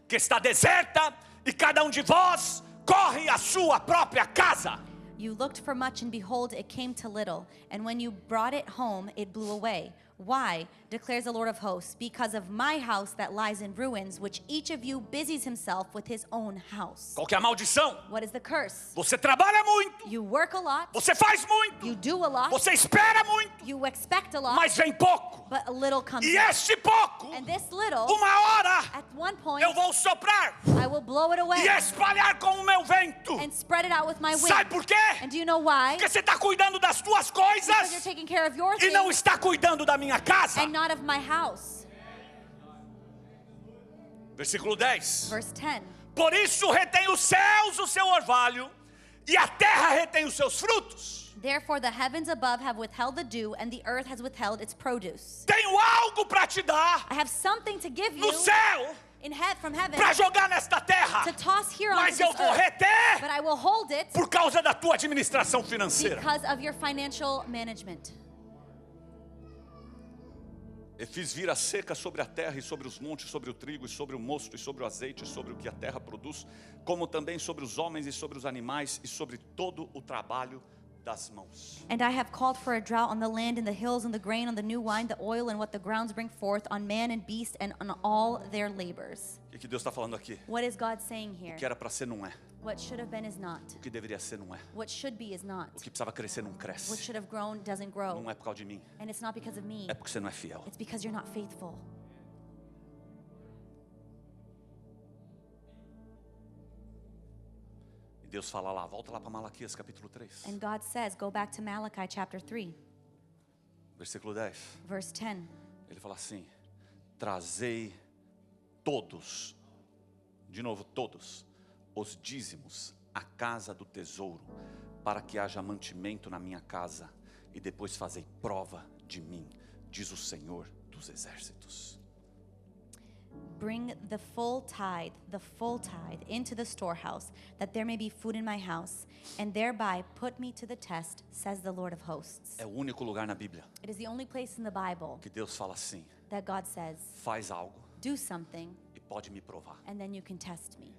que está deserta, e cada um de vós corre à sua própria casa. You looked for much, and behold, it came to little. And when you brought it home, it blew away. Why, declares the Lord of hosts? Because of my house that lies in ruins, which each of you busies himself with his own house. Qual que é a maldição? What is the curse? Você trabalha muito, You work a lot, você faz muito, you do a lot, você espera muito, you expect a lot, mas vem pouco. but a little comes E in. este pouco, And this little, uma hora, at one point, eu vou soprar I will blow it away e espalhar com o meu vento. and spread it out with my wind. Sabe por quê? And do you know why? Porque você está cuidando das tuas Because you're coisas taking care of your e não things está cuidando da minha casa. and not of my house. Versículo 10. Verse 10. Por isso retém os céus o seu orvalho, e a terra retém os seus frutos. Therefore the heavens above have withheld the dew, and the earth has withheld its produce. Tenho algo para te dar I have something to give no you céu from heaven para jogar nesta terra, to toss here onto mas this eu vou earth. reter But I will hold it por causa da tua administração financeira. because of your financial management. E fiz vir a seca sobre a terra e sobre os montes, sobre o trigo e sobre o mosto e sobre o azeite e sobre o que a terra produz, como também sobre os homens e sobre os animais e sobre todo o trabalho das mãos. And I have called for a drought on the land and the hills and the grain, on the new wine, the oil, and what the grounds bring forth, on man and beast, and on all their labors. O que Deus está falando aqui? What is God saying here? O que era para ser não é. What should have been is not. O que deveria ser não é. What should be is not. O que precisava crescer não What cresce. should have grown doesn't grow. Não é por causa de mim, And it's not because of me. é porque você não é fiel. It's because you're not faithful. E Deus fala lá, volta lá para Malaquias capítulo 3, And God says, go back to Malachi chapter 3, versículo 10. verse 10. Ele fala assim: trazei todos, de novo todos, os dízimos à casa do tesouro, para que haja mantimento na minha casa, e depois fazei prova de mim, diz o Senhor dos Exércitos. Bring the full tithe into the storehouse, that there may be food in my house, and thereby put me to the test, says the Lord of hosts. É o único lugar na Bíblia It is the only place in the Bible que Deus fala assim: that God says, faz algo do something, e pode me provar. and then you can test me.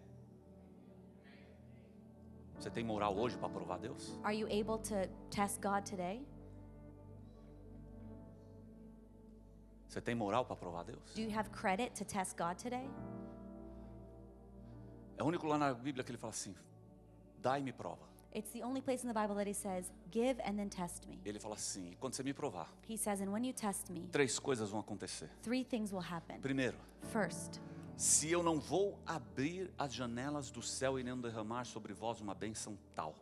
Você tem moral hoje para provar Deus? Are you able to test God today? Você tem moral para provar Deus? Do you have credit to test God today? É o único lugar na Bíblia que ele fala assim: dá e me prova. It's the only place in the Bible that he says, give and then test me. Ele fala assim: e quando você me provar, He says, and when you test me, 3 coisas vão acontecer. 3 things will happen. Primeiro, First, se eu não vou abrir as janelas do céu e nem derramar sobre vós uma bênção tal,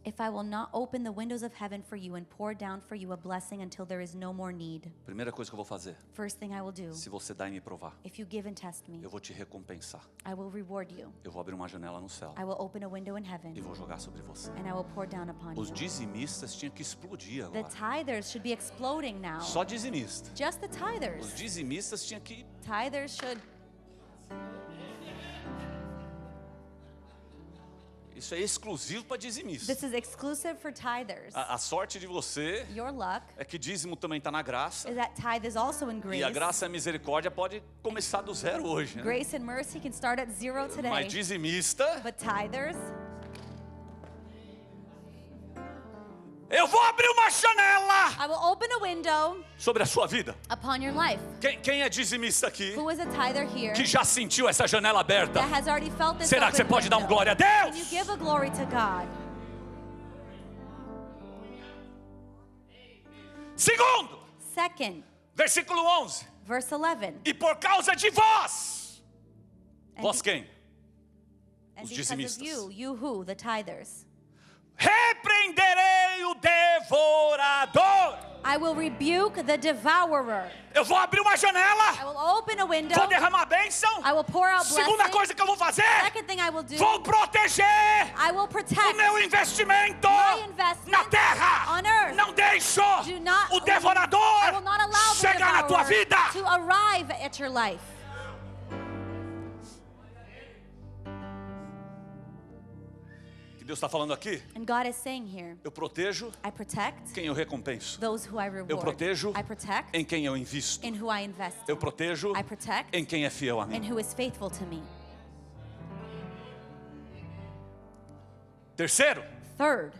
if I will not open the windows of heaven for you and pour down for you a blessing until there is no more need. primeira coisa que eu vou fazer, First thing I will do, se você dá e me provar, if you give and test me, eu vou te recompensar. I will reward you. Eu vou abrir uma janela no céu I will open a window in e heaven vou jogar sobre você. and I will pour down upon Os you. dizimistas tinham que explodir The agora. tithers should be exploding now. Só dizimista. Just the Os tithers. dizimistas tinham que... Tithers should. Isso é exclusivo para dizimista. This is exclusive for tithers. A sorte de você Your luck é que dízimo também está na graça. is that tithe is also in E a grace. graça e a misericórdia pode começar do zero hoje, né? Grace and mercy can start at 0 today. Mas dizimista, But tithers, eu vou abrir uma janela I will open a window sobre a sua vida. upon your life. Quem é dizimista aqui Who is a tither here que já sentiu essa janela aberta? that has already felt this Será que você open pode dar um window? glória a Can you Deus? give a glory to God? Segundo, Second, versículo 11. verse 11. E por causa de vós, And, vós quem? and Os because of dizimistas. you who? The tithers. Repreenderei o devorador. I will rebuke the devourer. Eu vou abrir uma I janela, will open a window. vou derramar bênção. I will pour out Segunda blessing. coisa que eu vou fazer, Second thing I will do, vou proteger I will o protect meu investimento my investment na terra. on earth. Não deixo Do not o I devorador will not allow the chegar na tua devourer vida. to arrive at your life. Deus está falando aqui, And God is saying here, eu protejo I protect quem eu recompenso. those who I reward. Eu protejo I protect em quem eu invisto. in who I invest Eu in. protejo I protect em quem é fiel a and mim. who is faithful to me. Terceiro, Third,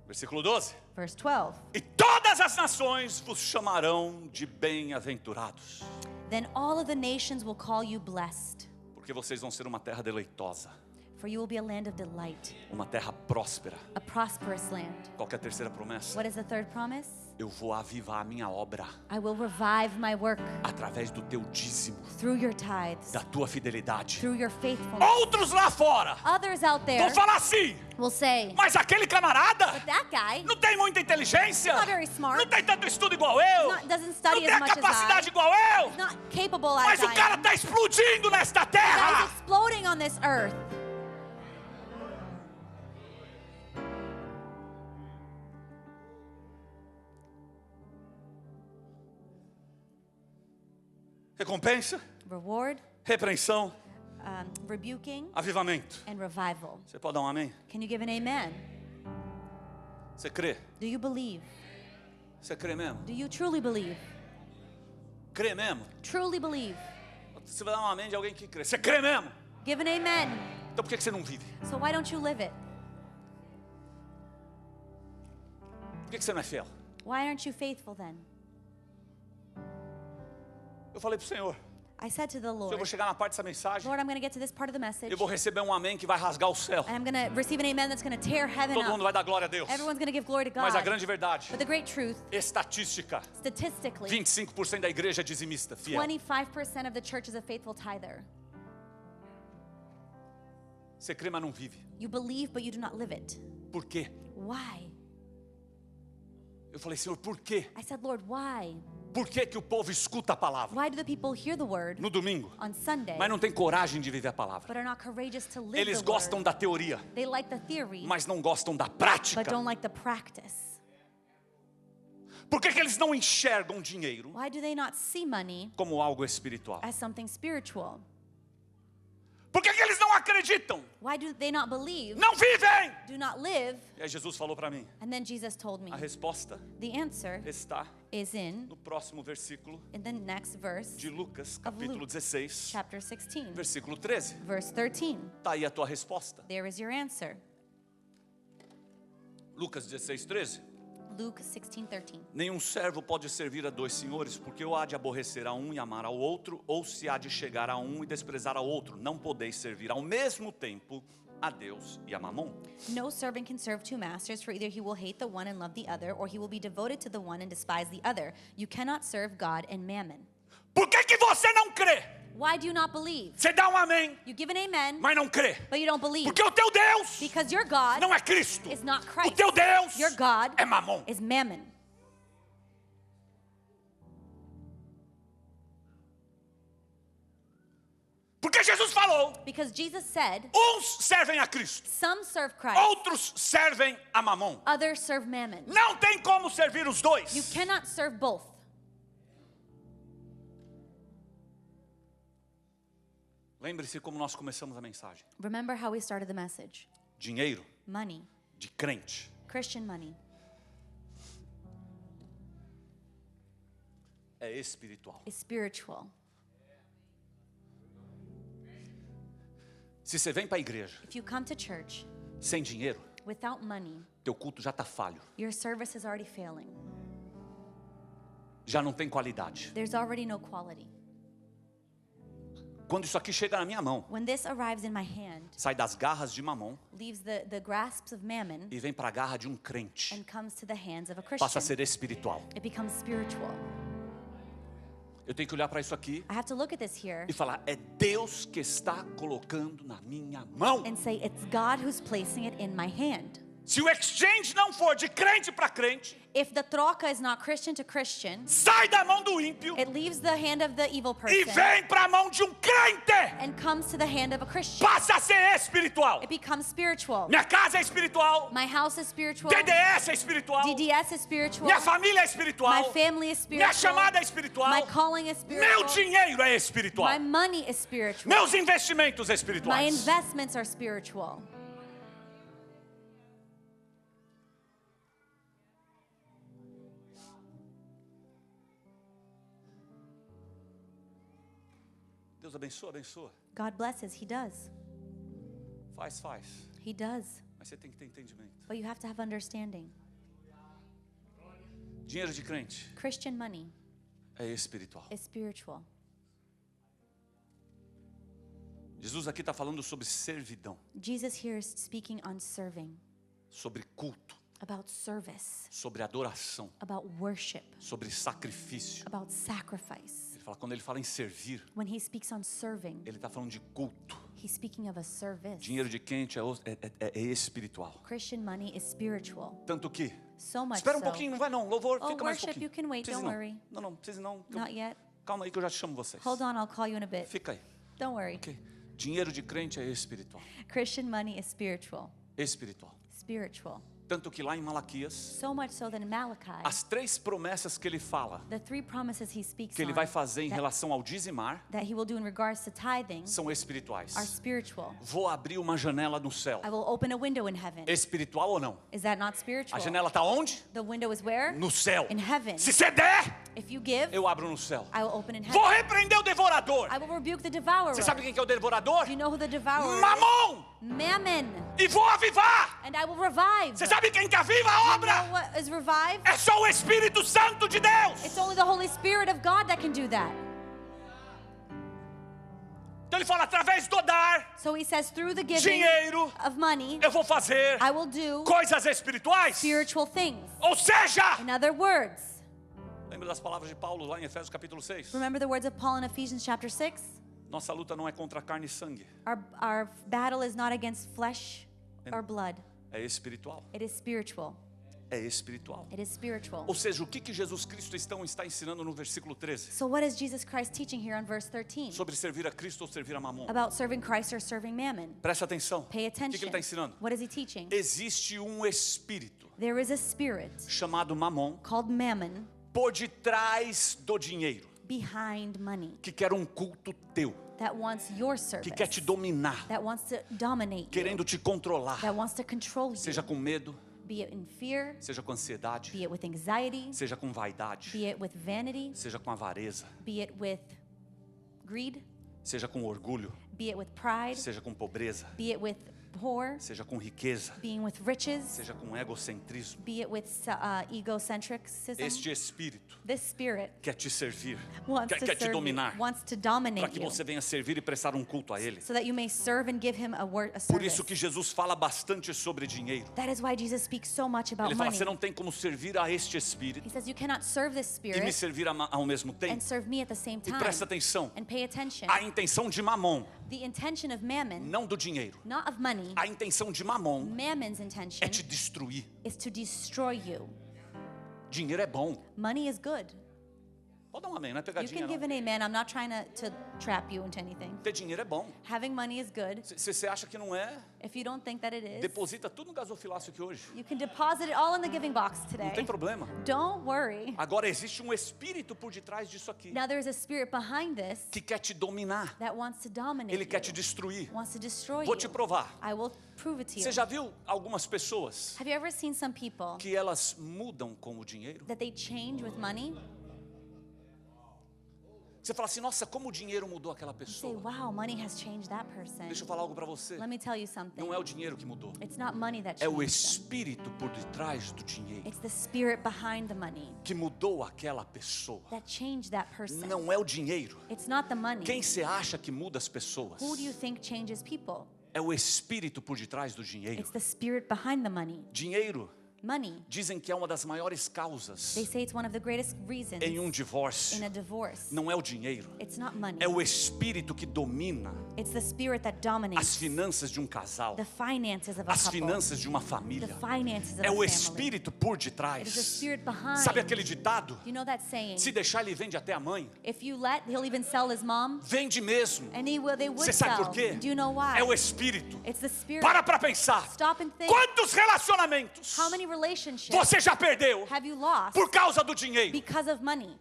versículo 12. verse 12. E todas as nações vos chamarão de bem-aventurados, Then all of the nations will call you blessed, porque vocês vão ser uma terra deleitosa, for you will be a land of delight, uma terra próspera. a prosperous land. Qual que é a terceira promessa? What is the third promise? Eu vou avivar a minha obra I will revive my work através do teu dízimo, through your tithes, da tua fidelidade. through your faithfulness. Outros lá fora Others out there vão falar assim: will say, mas aquele camarada but that guy não tem muita inteligência, Not very smart. não tem tanto estudo igual eu, doesn't não study tem as a much as capacidade I, igual eu, not capable mas as o I cara am. está explodindo nesta The guy terra. is exploding on this earth. Recompensa, Reward, repreensão, rebuking, avivamento. and revival. Você pode dar um amém? Can you give an amen? Você crê? Do you believe? Você crê mesmo? Do you truly believe? Crê mesmo? Truly believe. Você vai dar um amém de alguém que crê. Você crê mesmo? Give an amen. Então por que você não vive? So why don't you live it? Por que você não é fiel? Why aren't you faithful then? Eu falei para o Senhor, I said to the eu Lord, vou chegar na parte dessa mensagem, Lord, I'm going to get to this part of the message, eu vou receber um amém que vai rasgar o céu. and I'm going to receive an amen that's going to tear heaven Todo mundo up. vai dar glória a Deus. Everyone's going to give glory to Mas a God. grande verdade, But the great truth, estatística, statistically, 25% da igreja é dizimista, fiel. 25% of the church is a faithful tither. Você crê, mas não vive. You believe, but you do not live it. Por quê? Why? Eu falei, Senhor, por quê? I said, Lord, why? Por que que o povo escuta a palavra Why do the people hear the word no domingo, on Sunday, mas não tem coragem de viver a palavra? but are not courageous to live Eles the gostam word? da teoria, They like the theory, mas não gostam da prática. but don't like the practice. Por que que eles não enxergam dinheiro Why do they not see money como algo espiritual? as something spiritual? Por que que eles não acreditam? Why do they not believe, Não vivem! do not live? E aí Jesus falou para mim, And then Jesus told me, a resposta the answer está is no próximo versículo in the next verse, de Lucas, of capítulo Luke, 16, chapter 16, versículo 13. verse 13. Está aí a tua resposta. There is your answer. Lucas 16, 13. Luke 16:13. Nenhum servo pode servir a dois senhores, porque ou há de aborrecer a um e amar ao outro, ou se há de chegar a um e desprezar ao outro. Não podeis servir ao mesmo tempo a Deus e a Mamon. No servant can serve two masters, for either he will hate the one and love the other, or he will be devoted to the one and despise the other. You cannot serve God and mammon. Por que que você não crê? Why do you not believe? Você dá um amém, You give an amen, mas não crê. but you don't believe. Porque o teu Deus Because your God não é Cristo. is not O Christ. teu Deus Your God é Mamon. is mammon. Porque Jesus falou, Because Jesus said, uns servem a Cristo, some serve Christ, outros servem a Mamon. others serve mammon. Não tem como servir os You dois. cannot serve both. Lembre-se como nós começamos a mensagem. Remember how we started the message. Dinheiro Money, de crente Christian money, é espiritual. is spiritual. Se você vem para a igreja If you come to church sem dinheiro, without money, teu culto já está falho. your service is already failing. Já não tem qualidade. There's already no quality. Quando isso aqui chega na minha mão, When this arrives in my hand, sai das garras de Mamon leaves the grasps of mammon e vem para a garra de um crente. and comes to the hands of a Passa a Christian, ser espiritual. it becomes spiritual. Eu tenho que olhar para isso aqui I have to look at this here e falar, é Deus que está colocando na minha mão. and say, it's God who's placing it in my hand. Se o exchange não for de crente para crente, If the troca is not Christian to Christian, sai da mão do ímpio it leaves the hand of the evil e person vem para a mão de um crente. and comes to the hand of a Christian. Passa a ser espiritual. It becomes spiritual. Minha casa é espiritual. My house is spiritual. DDS é espiritual. DDS is spiritual. Minha família é espiritual. My family is Minha spiritual. chamada é espiritual. My calling is Meu spiritual. dinheiro é espiritual. My money is spiritual. Meus investimentos My espirituais. investments are spiritual. Deus abençoa, abençoa. God blesses. He does. Faz. He does. Mas você tem que ter entendimento. But you have to have understanding. Dinheiro de crente Christian money é espiritual. is spiritual. Jesus aqui está falando sobre servidão, Jesus here is speaking on serving, sobre culto, about service, sobre adoração, about worship, sobre sacrifício. about sacrifice. Quando ele fala em servir, When he speaks on serving, ele está falando de culto. he's speaking of a service. Dinheiro de crente é espiritual. Christian money is spiritual. Tanto que, So much espera um so. pouquinho, não vai não, louvor, Oh, fica mais um worship, pouquinho. you can wait, Precisa don't não. worry. Não, precisa não. Not yet. Calma aí que eu já te chamo vocês. Hold on, I'll call you in a bit. Fica aí. Don't worry. Ok. Dinheiro de crente é espiritual. Christian money is spiritual. Espiritual. Spiritual. Tanto que lá em Malaquias, So much so that in Malachi, as 3 promessas que ele fala, the 3 promises he speaks que ele on vai fazer em relação ao dizimar, that he will do in regards to tithing são espirituais. are spiritual. Vou abrir uma janela no céu. I will open a window in heaven. Espiritual ou não? Is that not spiritual? A janela está onde? The window is where? No céu. In heaven. Se você der, If you give, eu abro no céu. I will open in Vou heaven. repreender o devorador. I will rebuke the devourer. Você sabe quem que é o devorador? Do you know who the devourer Mamon! is? Mammon. E vou avivar. And I will revive. Você sabe quem que aviva a You know obra? what is revived? É só o Espírito Santo de Deus. It's only the Holy Spirit of God that can do that. Então ele fala, através do dar So he says, through the giving dinheiro, of money, eu vou fazer I will do coisas espirituais. spiritual things. Ou seja, In other words, lembra das palavras de Paulo lá em Efésios capítulo 6? remember the words of Paul in Ephesians chapter 6? Nossa luta não é contra carne e sangue, Our battle is not against flesh or blood. é espiritual. It is spiritual. É espiritual. It is spiritual. Ou seja, o que Jesus Cristo está ensinando no versículo 13? So what is Jesus Christ teaching here on verse 13? Sobre servir a Cristo ou servir a Mamon. About serving Christ or serving mammon. Presta atenção. Pay O que ele attention. está ensinando? What is he teaching? Existe um espírito There is a spirit chamado Mamon called mammon por detrás do dinheiro, behind money que quer um culto teu, that wants your service, que quer te dominar, that wants to dominate you, querendo te controlar, that wants to control you, seja com medo, be it in fear, seja com ansiedade, be it with anxiety, seja com vaidade, be it with vanity, seja com avareza, be it with greed, seja com orgulho, be it with pride, seja com pobreza, be it with poor, seja com riqueza, being with riches, seja com egocentrismo. be it with egocentricism. Este espírito This spirit quer te servir, wants to quer te serve you, dominar, wants to para dominate que you, você venha servir e prestar um culto a Ele. so that you may serve and give him a Por service. isso que Jesus fala bastante sobre dinheiro. That is why Jesus speaks so much about Ele fala, money. você não tem como servir a este espírito He says you cannot serve this e me spirit servir ao mesmo and tempo. serve me at the same E time. presta atenção, And pay attention. a intenção de Mamon, The intention of mammon, não do dinheiro, not of money, a intenção de Mamon mammon's intention é te destruir. is to destroy you. Dinheiro é bom. Money is good. Pode dar um amém, não é You pegadinha can give não. an amen. I'm not trying to trap you into anything. Ter dinheiro é bom. Having money is good. Se você acha que não é, If you don't think that it is, deposita tudo no gasofilácio aqui hoje. you can deposit it all in the giving box Não today. tem problema. Don't worry. Agora existe um espírito por detrás disso aqui Now there's a spirit behind this que quer te dominar. that wants to dominate Ele quer te you, destruir. wants to destroy Vou you. te provar. I will prove it to you. Você já viu algumas pessoas Have you ever seen some people que elas mudam com o dinheiro? that they change with money? Você fala assim, nossa, como o dinheiro mudou aquela You say, pessoa. wow, money has changed that person. Deixa eu falar algo para você. Let me tell you something. Não é o dinheiro que mudou. It's not money that É o changed them. espírito por detrás do dinheiro It's the spirit behind the money que mudou aquela pessoa. that changed that person. Não é o dinheiro. It's not the money. Quem você acha que muda as pessoas? Who do you think changes people? É o espírito por detrás do dinheiro. It's the spirit behind the money. Dinheiro, Money. dizem que é uma das maiores causas They say it's one of the greatest reasons em um divórcio. in a divorce. Não é o dinheiro. It's not money. É o espírito que domina It's the spirit that as dominates finanças de um casal, the finances of a as couple. finanças de uma The família. finances of É a o family. espírito por It is the detrás. spirit behind. Sabe aquele ditado? You know that saying? Se deixar, ele vende até a mãe. If you let, he'll even sell his mom, Vende mesmo. and they would Você sabe sell. por quê? Do you know why? É o espírito. It's the spirit. Para pensar. Stop and think. Quantos relacionamentos How many relationships você já perdeu have you lost por causa do dinheiro? because of money?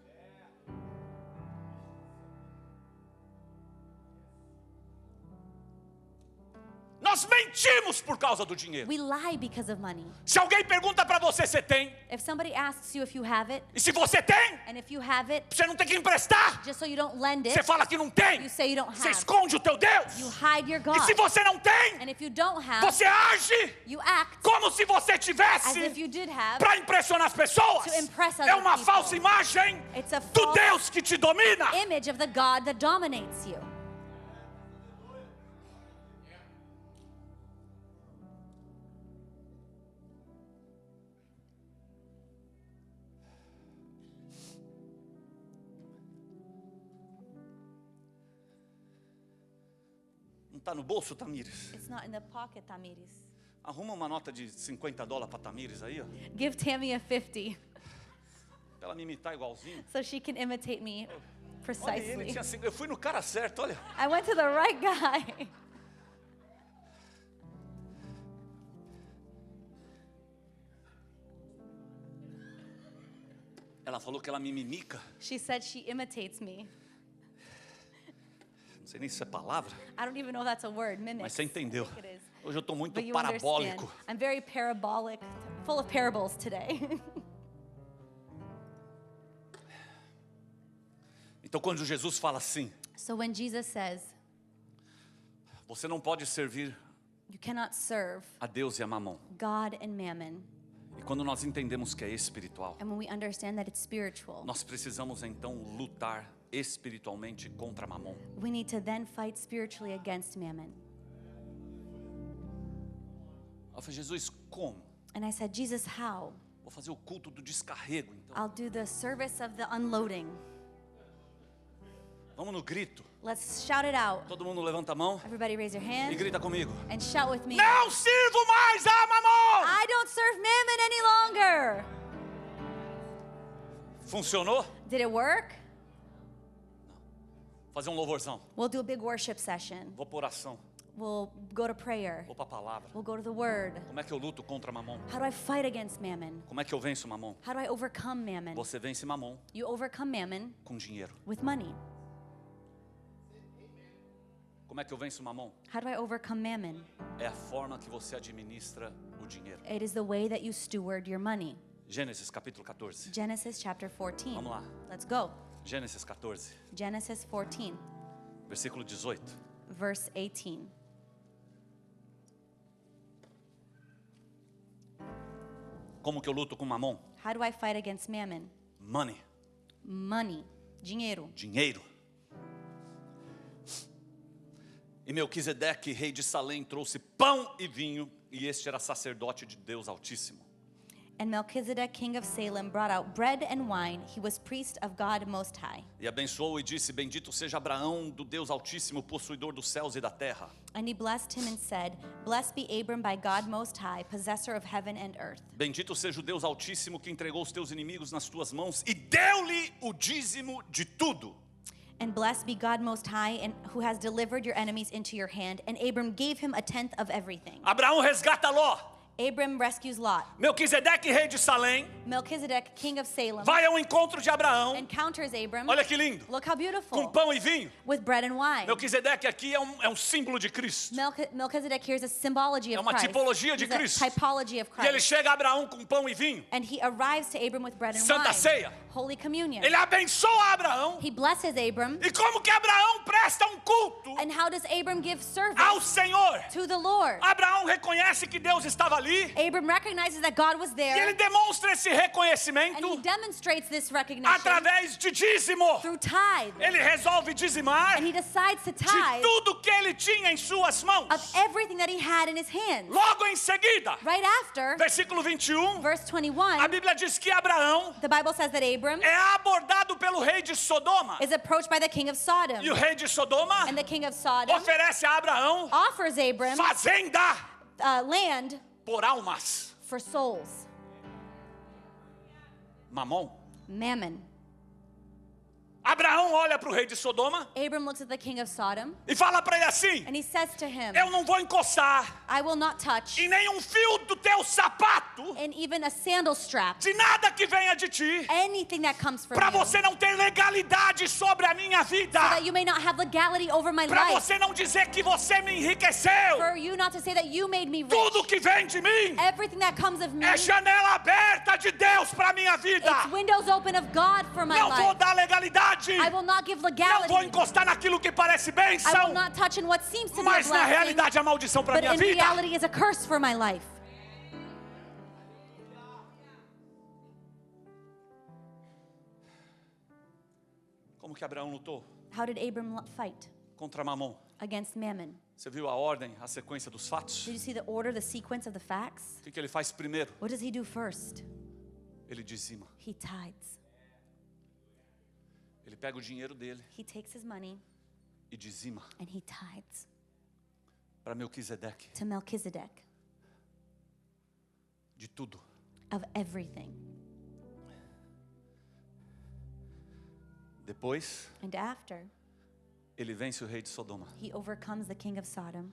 Nós Nós mentimos por causa do dinheiro. We lie because of money. Se alguém pergunta para você se tem, If somebody asks you if you have it, e se você tem, and if you have it, você não tem que emprestar. just so you don't lend Você it, fala que não tem. you say you don't Você have. esconde o teu Deus. You hide your E God. se você não tem, And if you don't have, você age you act como se você as tivesse if you did have. para impressionar as pessoas. To impress É other uma people. falsa imagem It's a do false Deus que te domina. image of the God that dominates you. Não está no bolso, Tamires? It's not in the pocket, Tamiris. Arruma uma nota de $50 para Tamires aí, ó. Give Tammy a 50 Pra ela me imitar igualzinho. so she can imitate me Olha, ele precisely. tinha eu fui no cara certo, olha. I went to the right guy. Ela falou que ela me mimica. She said she imitates me. Não sei nem se isso é palavra, I don't even know if that's a word, mimics. mas você entendeu. I think it is. Hoje eu estou muito But you parabólico. understand. I'm very parabolic, full of parables today. Então quando Jesus fala assim, So when Jesus says, você não pode servir you cannot serve a Deus e a Mamon. God and mammon, E quando nós entendemos que é espiritual, and when we understand that it's spiritual, nós precisamos então lutar espiritualmente contra Mamon. we need to then fight spiritually against mammon. Eu falei, Jesus, como? And I said, Jesus, how? Vou fazer o culto do descarrego, então. I'll do the service of the unloading. Vamos no grito. Let's shout it out. Todo mundo levanta a mão Everybody raise your e hand grita comigo. and shout with me. Não sirvo mais a Mamon! I don't serve mammon any longer. Funcionou? Did it work? Fazer um louvorzão. We'll do a big worship session. Vou para oração. We'll go to prayer. Vou para a palavra. We'll go to the word. Como é que eu luto contra Mamon? How do I fight against mammon? Como é que eu venço Mamon? How do I overcome mammon? Você vence Mamon You overcome mammon com dinheiro. with money. Como é que eu venço Mamon? How do I overcome mammon? É a forma que você administra o dinheiro. It is the way that you steward your money. Gênesis capítulo 14. Genesis chapter 14. Vamos lá. Let's go. Gênesis 14, Genesis 14, versículo 18. verse 18. Como que eu luto com Mamon? How do I fight against mammon? Money, Money. Dinheiro. dinheiro. E Melquisedeque, rei de Salém, trouxe pão e vinho, e este era sacerdote de Deus Altíssimo. And Melchizedek, king of Salem, brought out bread and wine. He was priest of God Most High. E abençoou e disse, bendito seja Abraão, do Deus Altíssimo, possuidor dos céus e da terra. And he blessed him and said, Blessed be Abram by God Most High, possessor of heaven and earth. Bendito seja o Deus Altíssimo, que entregou os teus inimigos nas tuas mãos, e deu-lhe o dízimo de tudo. And blessed be God Most High, and who has delivered your enemies into your hand. And Abram gave him a tenth of everything. Abraão resgata Ló. Abram rescues Lot. Melquisedeque, rei de Salém, Melchizedek, king of Salem, vai ao encontro de Abraão. encounters Abram. Olha que lindo. Look how Com beautiful. pão e vinho. With bread and wine. Melquisedeque aqui é um símbolo de Cristo. Melchizedek here is a symbology É of uma Christ. tipologia de He's a Cristo. typology of E ele Christ. chega a Abraão com pão e vinho. And he arrives to Abram with bread and Santa wine. Ceia. Holy Communion. Ele abençoa Abraão. He blesses Abram. E como que Abraão presta um culto And how does Abram give service ao Senhor? to the Lord? Abraão reconhece que Deus estava ali. Abram recognizes that God was E there. ele demonstra esse And he reconhecimento demonstrates this recognition através de dízimo. through tithe. Ele resolve dizimar And he decides to de tithe tudo que ele tinha em suas mãos. of everything that he had in his hands. Logo em seguida, Right after, versículo 21, verse a 21, Bíblia diz que Abraão the Bible says that Abram é abordado pelo rei de Sodoma. is approached by the king of Sodom. E o rei de Sodoma And the king of Sodom oferece a Abraão offers Abram fazenda land por almas. for souls. Mamon. Mammon. Abraão olha para o rei de Sodoma Abram looks at the king of Sodom, e fala para ele assim: and he says to him, eu não vou encostar I will not touch, em nenhum fio do teu sapato and even a sandal strap, de nada que venha de ti, anything that comes from para you, você não ter legalidade sobre a minha vida, so that you may not have legality over my para life, você não dizer que você me enriqueceu. for you not to say that you made me rich. Tudo que vem de mim Everything that comes of me, é janela aberta de Deus para minha vida. it's windows open of God for my Não vou life. dar legalidade. I will not give Não legality. vou encostar naquilo que parece I will bênção, not touch in what seems to be a mas na blessing, realidade é maldição para but minha in vida. reality is a curse for my life. Como que Abraão lutou How did Abram fight contra Mamon? against Mammon? Você viu a ordem, a sequência dos fatos? Did you see the order, the sequence of the facts? O que ele faz primeiro? What does he do first? Ele dizima. He tithes. Ele pega o dinheiro dele He takes his money e dizima and he tithes para Melquisedeque to Melchizedek de tudo. of everything. Depois, And after, ele vence o rei de Sodoma. he overcomes the king of Sodom.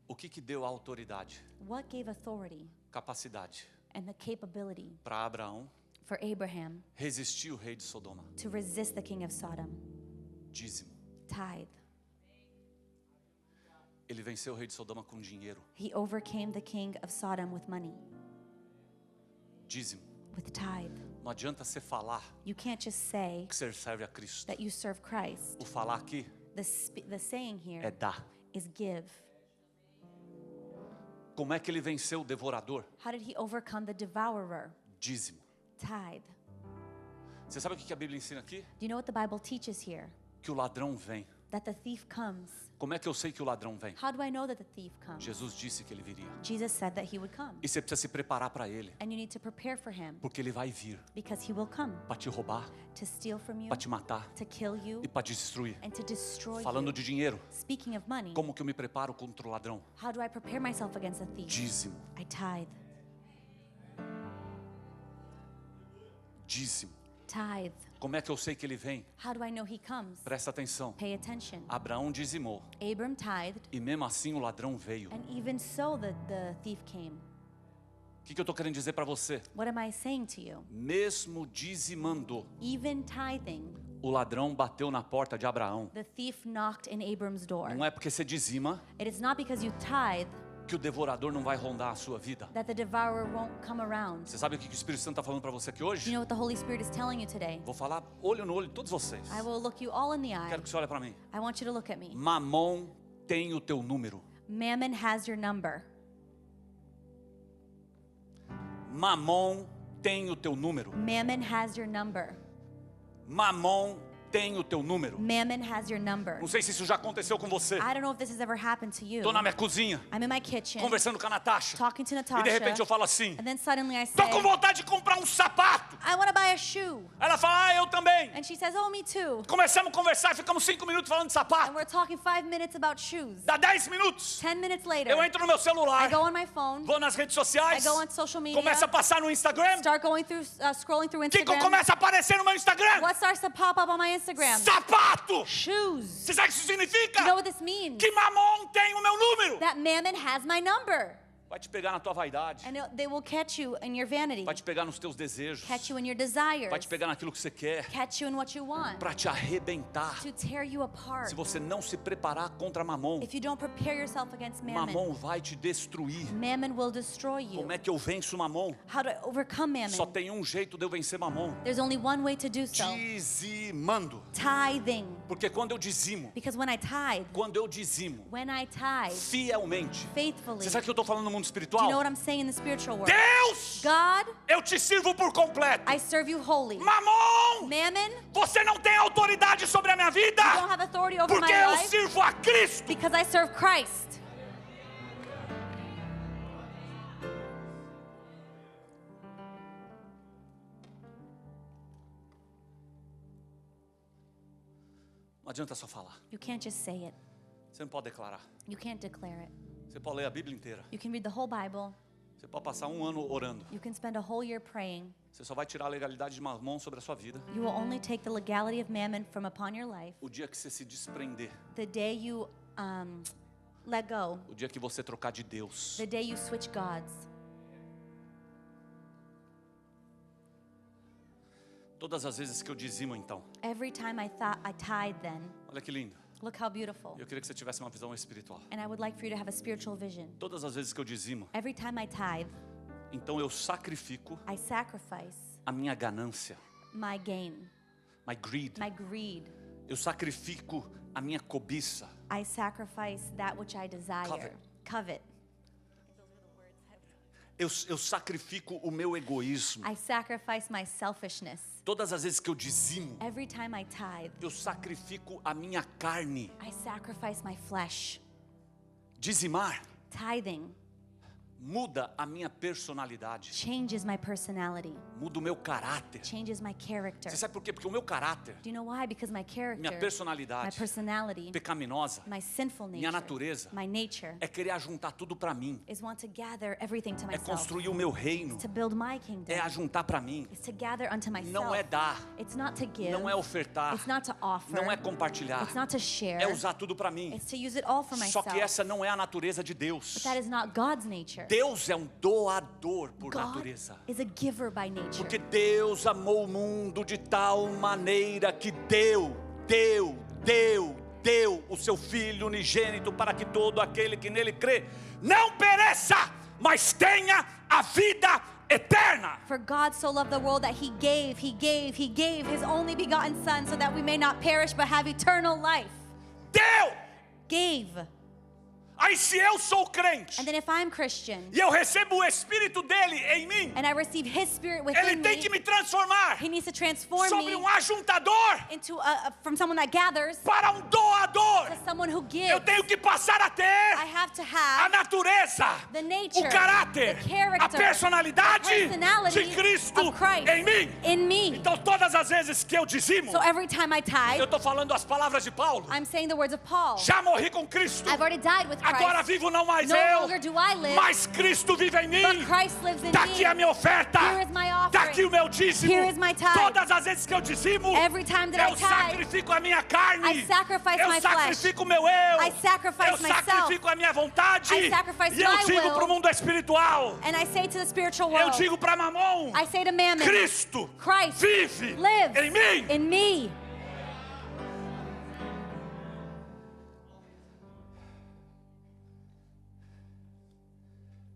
O que deu a autoridade, What gave authority capacidade and the capability para Abraão for Abraham resistir o rei de Sodoma? to resist the king of Sodom? Dízimo. Tithe. Ele venceu o rei de Sodoma com dinheiro. He overcame the king of Sodom with money, Dízimo. with tithe. Não adianta você falar You can't just say que você serve a Cristo. that you serve Christ. O falar aqui The saying é here dar. is give. Como é que ele venceu o devorador? How did he overcome the devourer? Dízimo. Tithe. Você sabe o que a Bíblia ensina aqui? Do you know what the Bible teaches here? Que o ladrão vem. That the thief comes. Como é que eu sei que o ladrão vem? How do I know that the thief comes? Jesus disse que ele viria. Jesus said that he would come. E você precisa se preparar para ele, And you need to prepare for him porque ele vai vir because he will come para te roubar, to steal from you, para te matar to kill you, e para te destruir. and to destroy Falando you. de dinheiro, Speaking of money, como que eu me preparo contra o ladrão? how do I prepare myself against a thief? Dízimo. I tithe. Dízimo. Tithe. Como é que eu sei que ele vem? How do I know he comes? Presta atenção. Pay attention. Abraão dizimou Abram tithed, e mesmo assim o ladrão veio. and even so the thief came. O que eu estou querendo dizer para você? What am I saying to you? Mesmo dizimando, Even tithing, o ladrão bateu na porta de Abraão. the thief knocked in Abram's door. Não é porque você dizima It is not because you tithe que o devorador não vai rondar a sua vida. that the devourer won't come around. Você sabe o que o Espírito Santo está falando para você aqui Do you hoje? know what the Holy Spirit is telling you today? Vou falar olho no olho de todos vocês. I will look you all in the eye. Quero que você olhe para mim. I want you to look at me. Mamon tem o teu número. Mammon has your number. Mamon tem o teu número. Mammon has your number. Mamon tem o teu número. Mammon has your number. Não sei se isso já aconteceu com você. I don't know if this has ever happened to you. Estou na minha cozinha, I'm in my kitchen, conversando com a Natasha. talking to E Natasha, de repente eu falo assim: and then suddenly I tô say, com vontade de comprar um sapato. I want to buy a shoe. Ela fala: ah, eu também. And she says, oh, me too. Começamos a conversar, ficamos 5 minutos falando de And sapato. we're talking 5 minutes about shoes. Dá 10 minutos, 10 minutes later, eu entro no meu I celular, go on my phone, vou nas redes I sociais, go on social media, começa a passar no Instagram. start going through, scrolling through O que Instagram. começa a aparecer no meu Instagram? What starts to pop up on my Instagram? Sapato! Shoes. Você sabe o que isso significa? You know what this means? Que Mamon tem o meu número. That mammon has my number. Vai te pegar na tua vaidade. And they will catch you in your vanity, Vai te pegar nos teus desejos. catch you in your Vai desires, te pegar naquilo que você quer. catch you in what you want, Para te arrebentar. to tear you apart. Se você não se preparar contra Mamon, If you don't prepare yourself against mammon, Mamon vai te destruir. mammon will destroy you. Como é que eu venço Mamon? How do I overcome mammon? Só tem um jeito de eu vencer Mamon. There's only one way to do so. Dizimando. Tithing. Porque quando eu dizimo, Because when I tithe, fielmente. faithfully, Você sabe o que eu estou falando no mundo do espiritual? you know what I'm saying in the spiritual world? Deus, God, eu te sirvo por completo. I serve you wholly. Mamon, Mammon, você não tem autoridade sobre a minha vida. you don't have authority over Porque my eu life sirvo a Cristo. because I serve Christ. Não adianta só falar. You can't just say it. Você não pode declarar. You can't declare it. Você pode ler a Bíblia inteira. You can read the whole Bible. Você pode passar um ano orando. You can spend a whole year praying. Você só vai tirar a legalidade de Mamon sobre a sua vida You will only take the legality of mammon from upon your life o dia que você se desprender, the day you let go, o dia que você trocar de Deus. the day you switch gods. Todas as vezes que eu dizimo, então, Every time I tithe then, olha que lindo. look how beautiful. Eu queria que você tivesse uma visão espiritual. And I would like for you to have a spiritual vision. Todas as vezes que eu dizimo, Every time I tithe, então eu sacrifico I sacrifice a minha ganância, my gain, my greed. my greed. Eu sacrifico a minha cobiça. I sacrifice that which I desire. Covet. Eu sacrifico o meu egoísmo. I sacrifice my selfishness. Todas as vezes que eu dizimo, Every time I tithe, eu sacrifico a minha carne. I sacrifice my flesh. Dizimar Tithing muda a minha personalidade, changes my personality, muda o meu caráter. changes my character. Você sabe por quê? Porque o meu caráter, Do you know why? Because my minha character, my personalidade personality, pecaminosa, my sinful minha nature, natureza my nature é querer ajuntar tudo para mim, is want to gather everything to é myself, construir o meu reino, to build my kingdom, é ajuntar para mim. is to gather unto myself. Não é dar, It's not to give, não é ofertar, it's not to offer, não é compartilhar, it's not to share, é usar tudo para mim. it's to use it all for Só myself. que essa não é a natureza de Deus. But that is not God's nature. Deus é um doador por God natureza. is a giver by nature. Porque Deus amou o mundo de tal maneira que deu o seu Filho unigênito para que todo aquele que nele crê não pereça, mas tenha a vida eterna. For God so loved the world that he gave his only begotten Son so that we may not perish but have eternal life. Deu! Gave. Aí se eu sou crente And then if I'm Christian e eu recebo o Espírito dele em mim, and I receive his Spirit ele within tem que me, me transformar he needs to transform sobre me ajuntador into from someone that gathers para doador. to someone who Eu gives. tenho que passar a ter I have to a have natureza, the nature, o caráter, the character, a personalidade the personality de Cristo of Christ em mim. in me. Então todas as vezes que eu dizimo, So every time I eu tithe, estou falando as palavras de Paulo. I'm saying the words of Paul. Já morri com Cristo, I've already died with agora Christ. vivo não mais No eu, longer do I live, mas Cristo vive em but mim. Christ lives in Está me. aqui a minha oferta, Here is my está aqui offering. o meu dízimo. Here is my tithe. Todas as vezes que eu dizimo, Every time that I eu tithe, sacrifico a minha carne, I sacrifice eu my flesh. sacrifico o meu eu, I sacrifice eu myself. sacrifico a minha vontade, I sacrifice e eu my digo will. para o mundo espiritual, And I say to the spiritual eu world, digo para Mamon, I say to Mammon, Cristo Christ vive lives em mim. in me.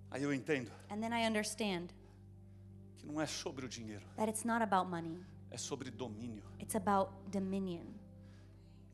Aí eu entendo And then I understand que não é sobre o dinheiro, that it's not about money. é sobre domínio. It's about dominion.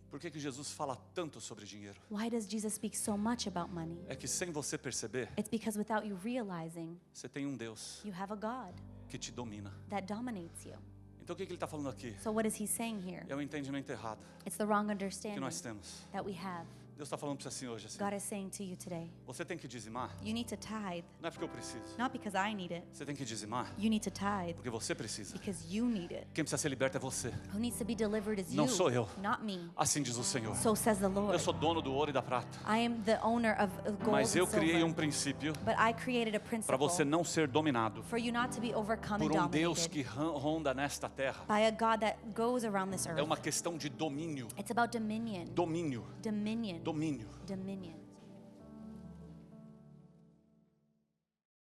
Por que Jesus fala tanto sobre dinheiro? Why does Jesus speak so much about money? É que sem você perceber, It's because without you realizing, você tem um Deus you have a God que te domina. that dominates you. Então o que ele está falando aqui? So what is he saying here? É o entendimento errado It's the wrong que understanding nós temos. that we have. Deus está falando para você assim hoje, assim, God is saying to you today, você tem que dizimar, you need to tithe, não é porque eu preciso. not because I need it. Você tem que dizimar You need to tithe porque você precisa. because you need it. Quem precisa ser liberto é você. Who needs to be delivered is Não you, sou eu. not me. Assim diz o Senhor. So says the Eu Lord. sou dono do ouro e da prata, I am the owner of gold mas eu and criei silver, um princípio but I created a para principle você não ser dominado for you not to be overcome por and Deus dominated que ronda nesta terra. by a God that goes around this É earth. uma questão de domínio. It's about dominion. Domínio. Dominion. Domínio. Dominion.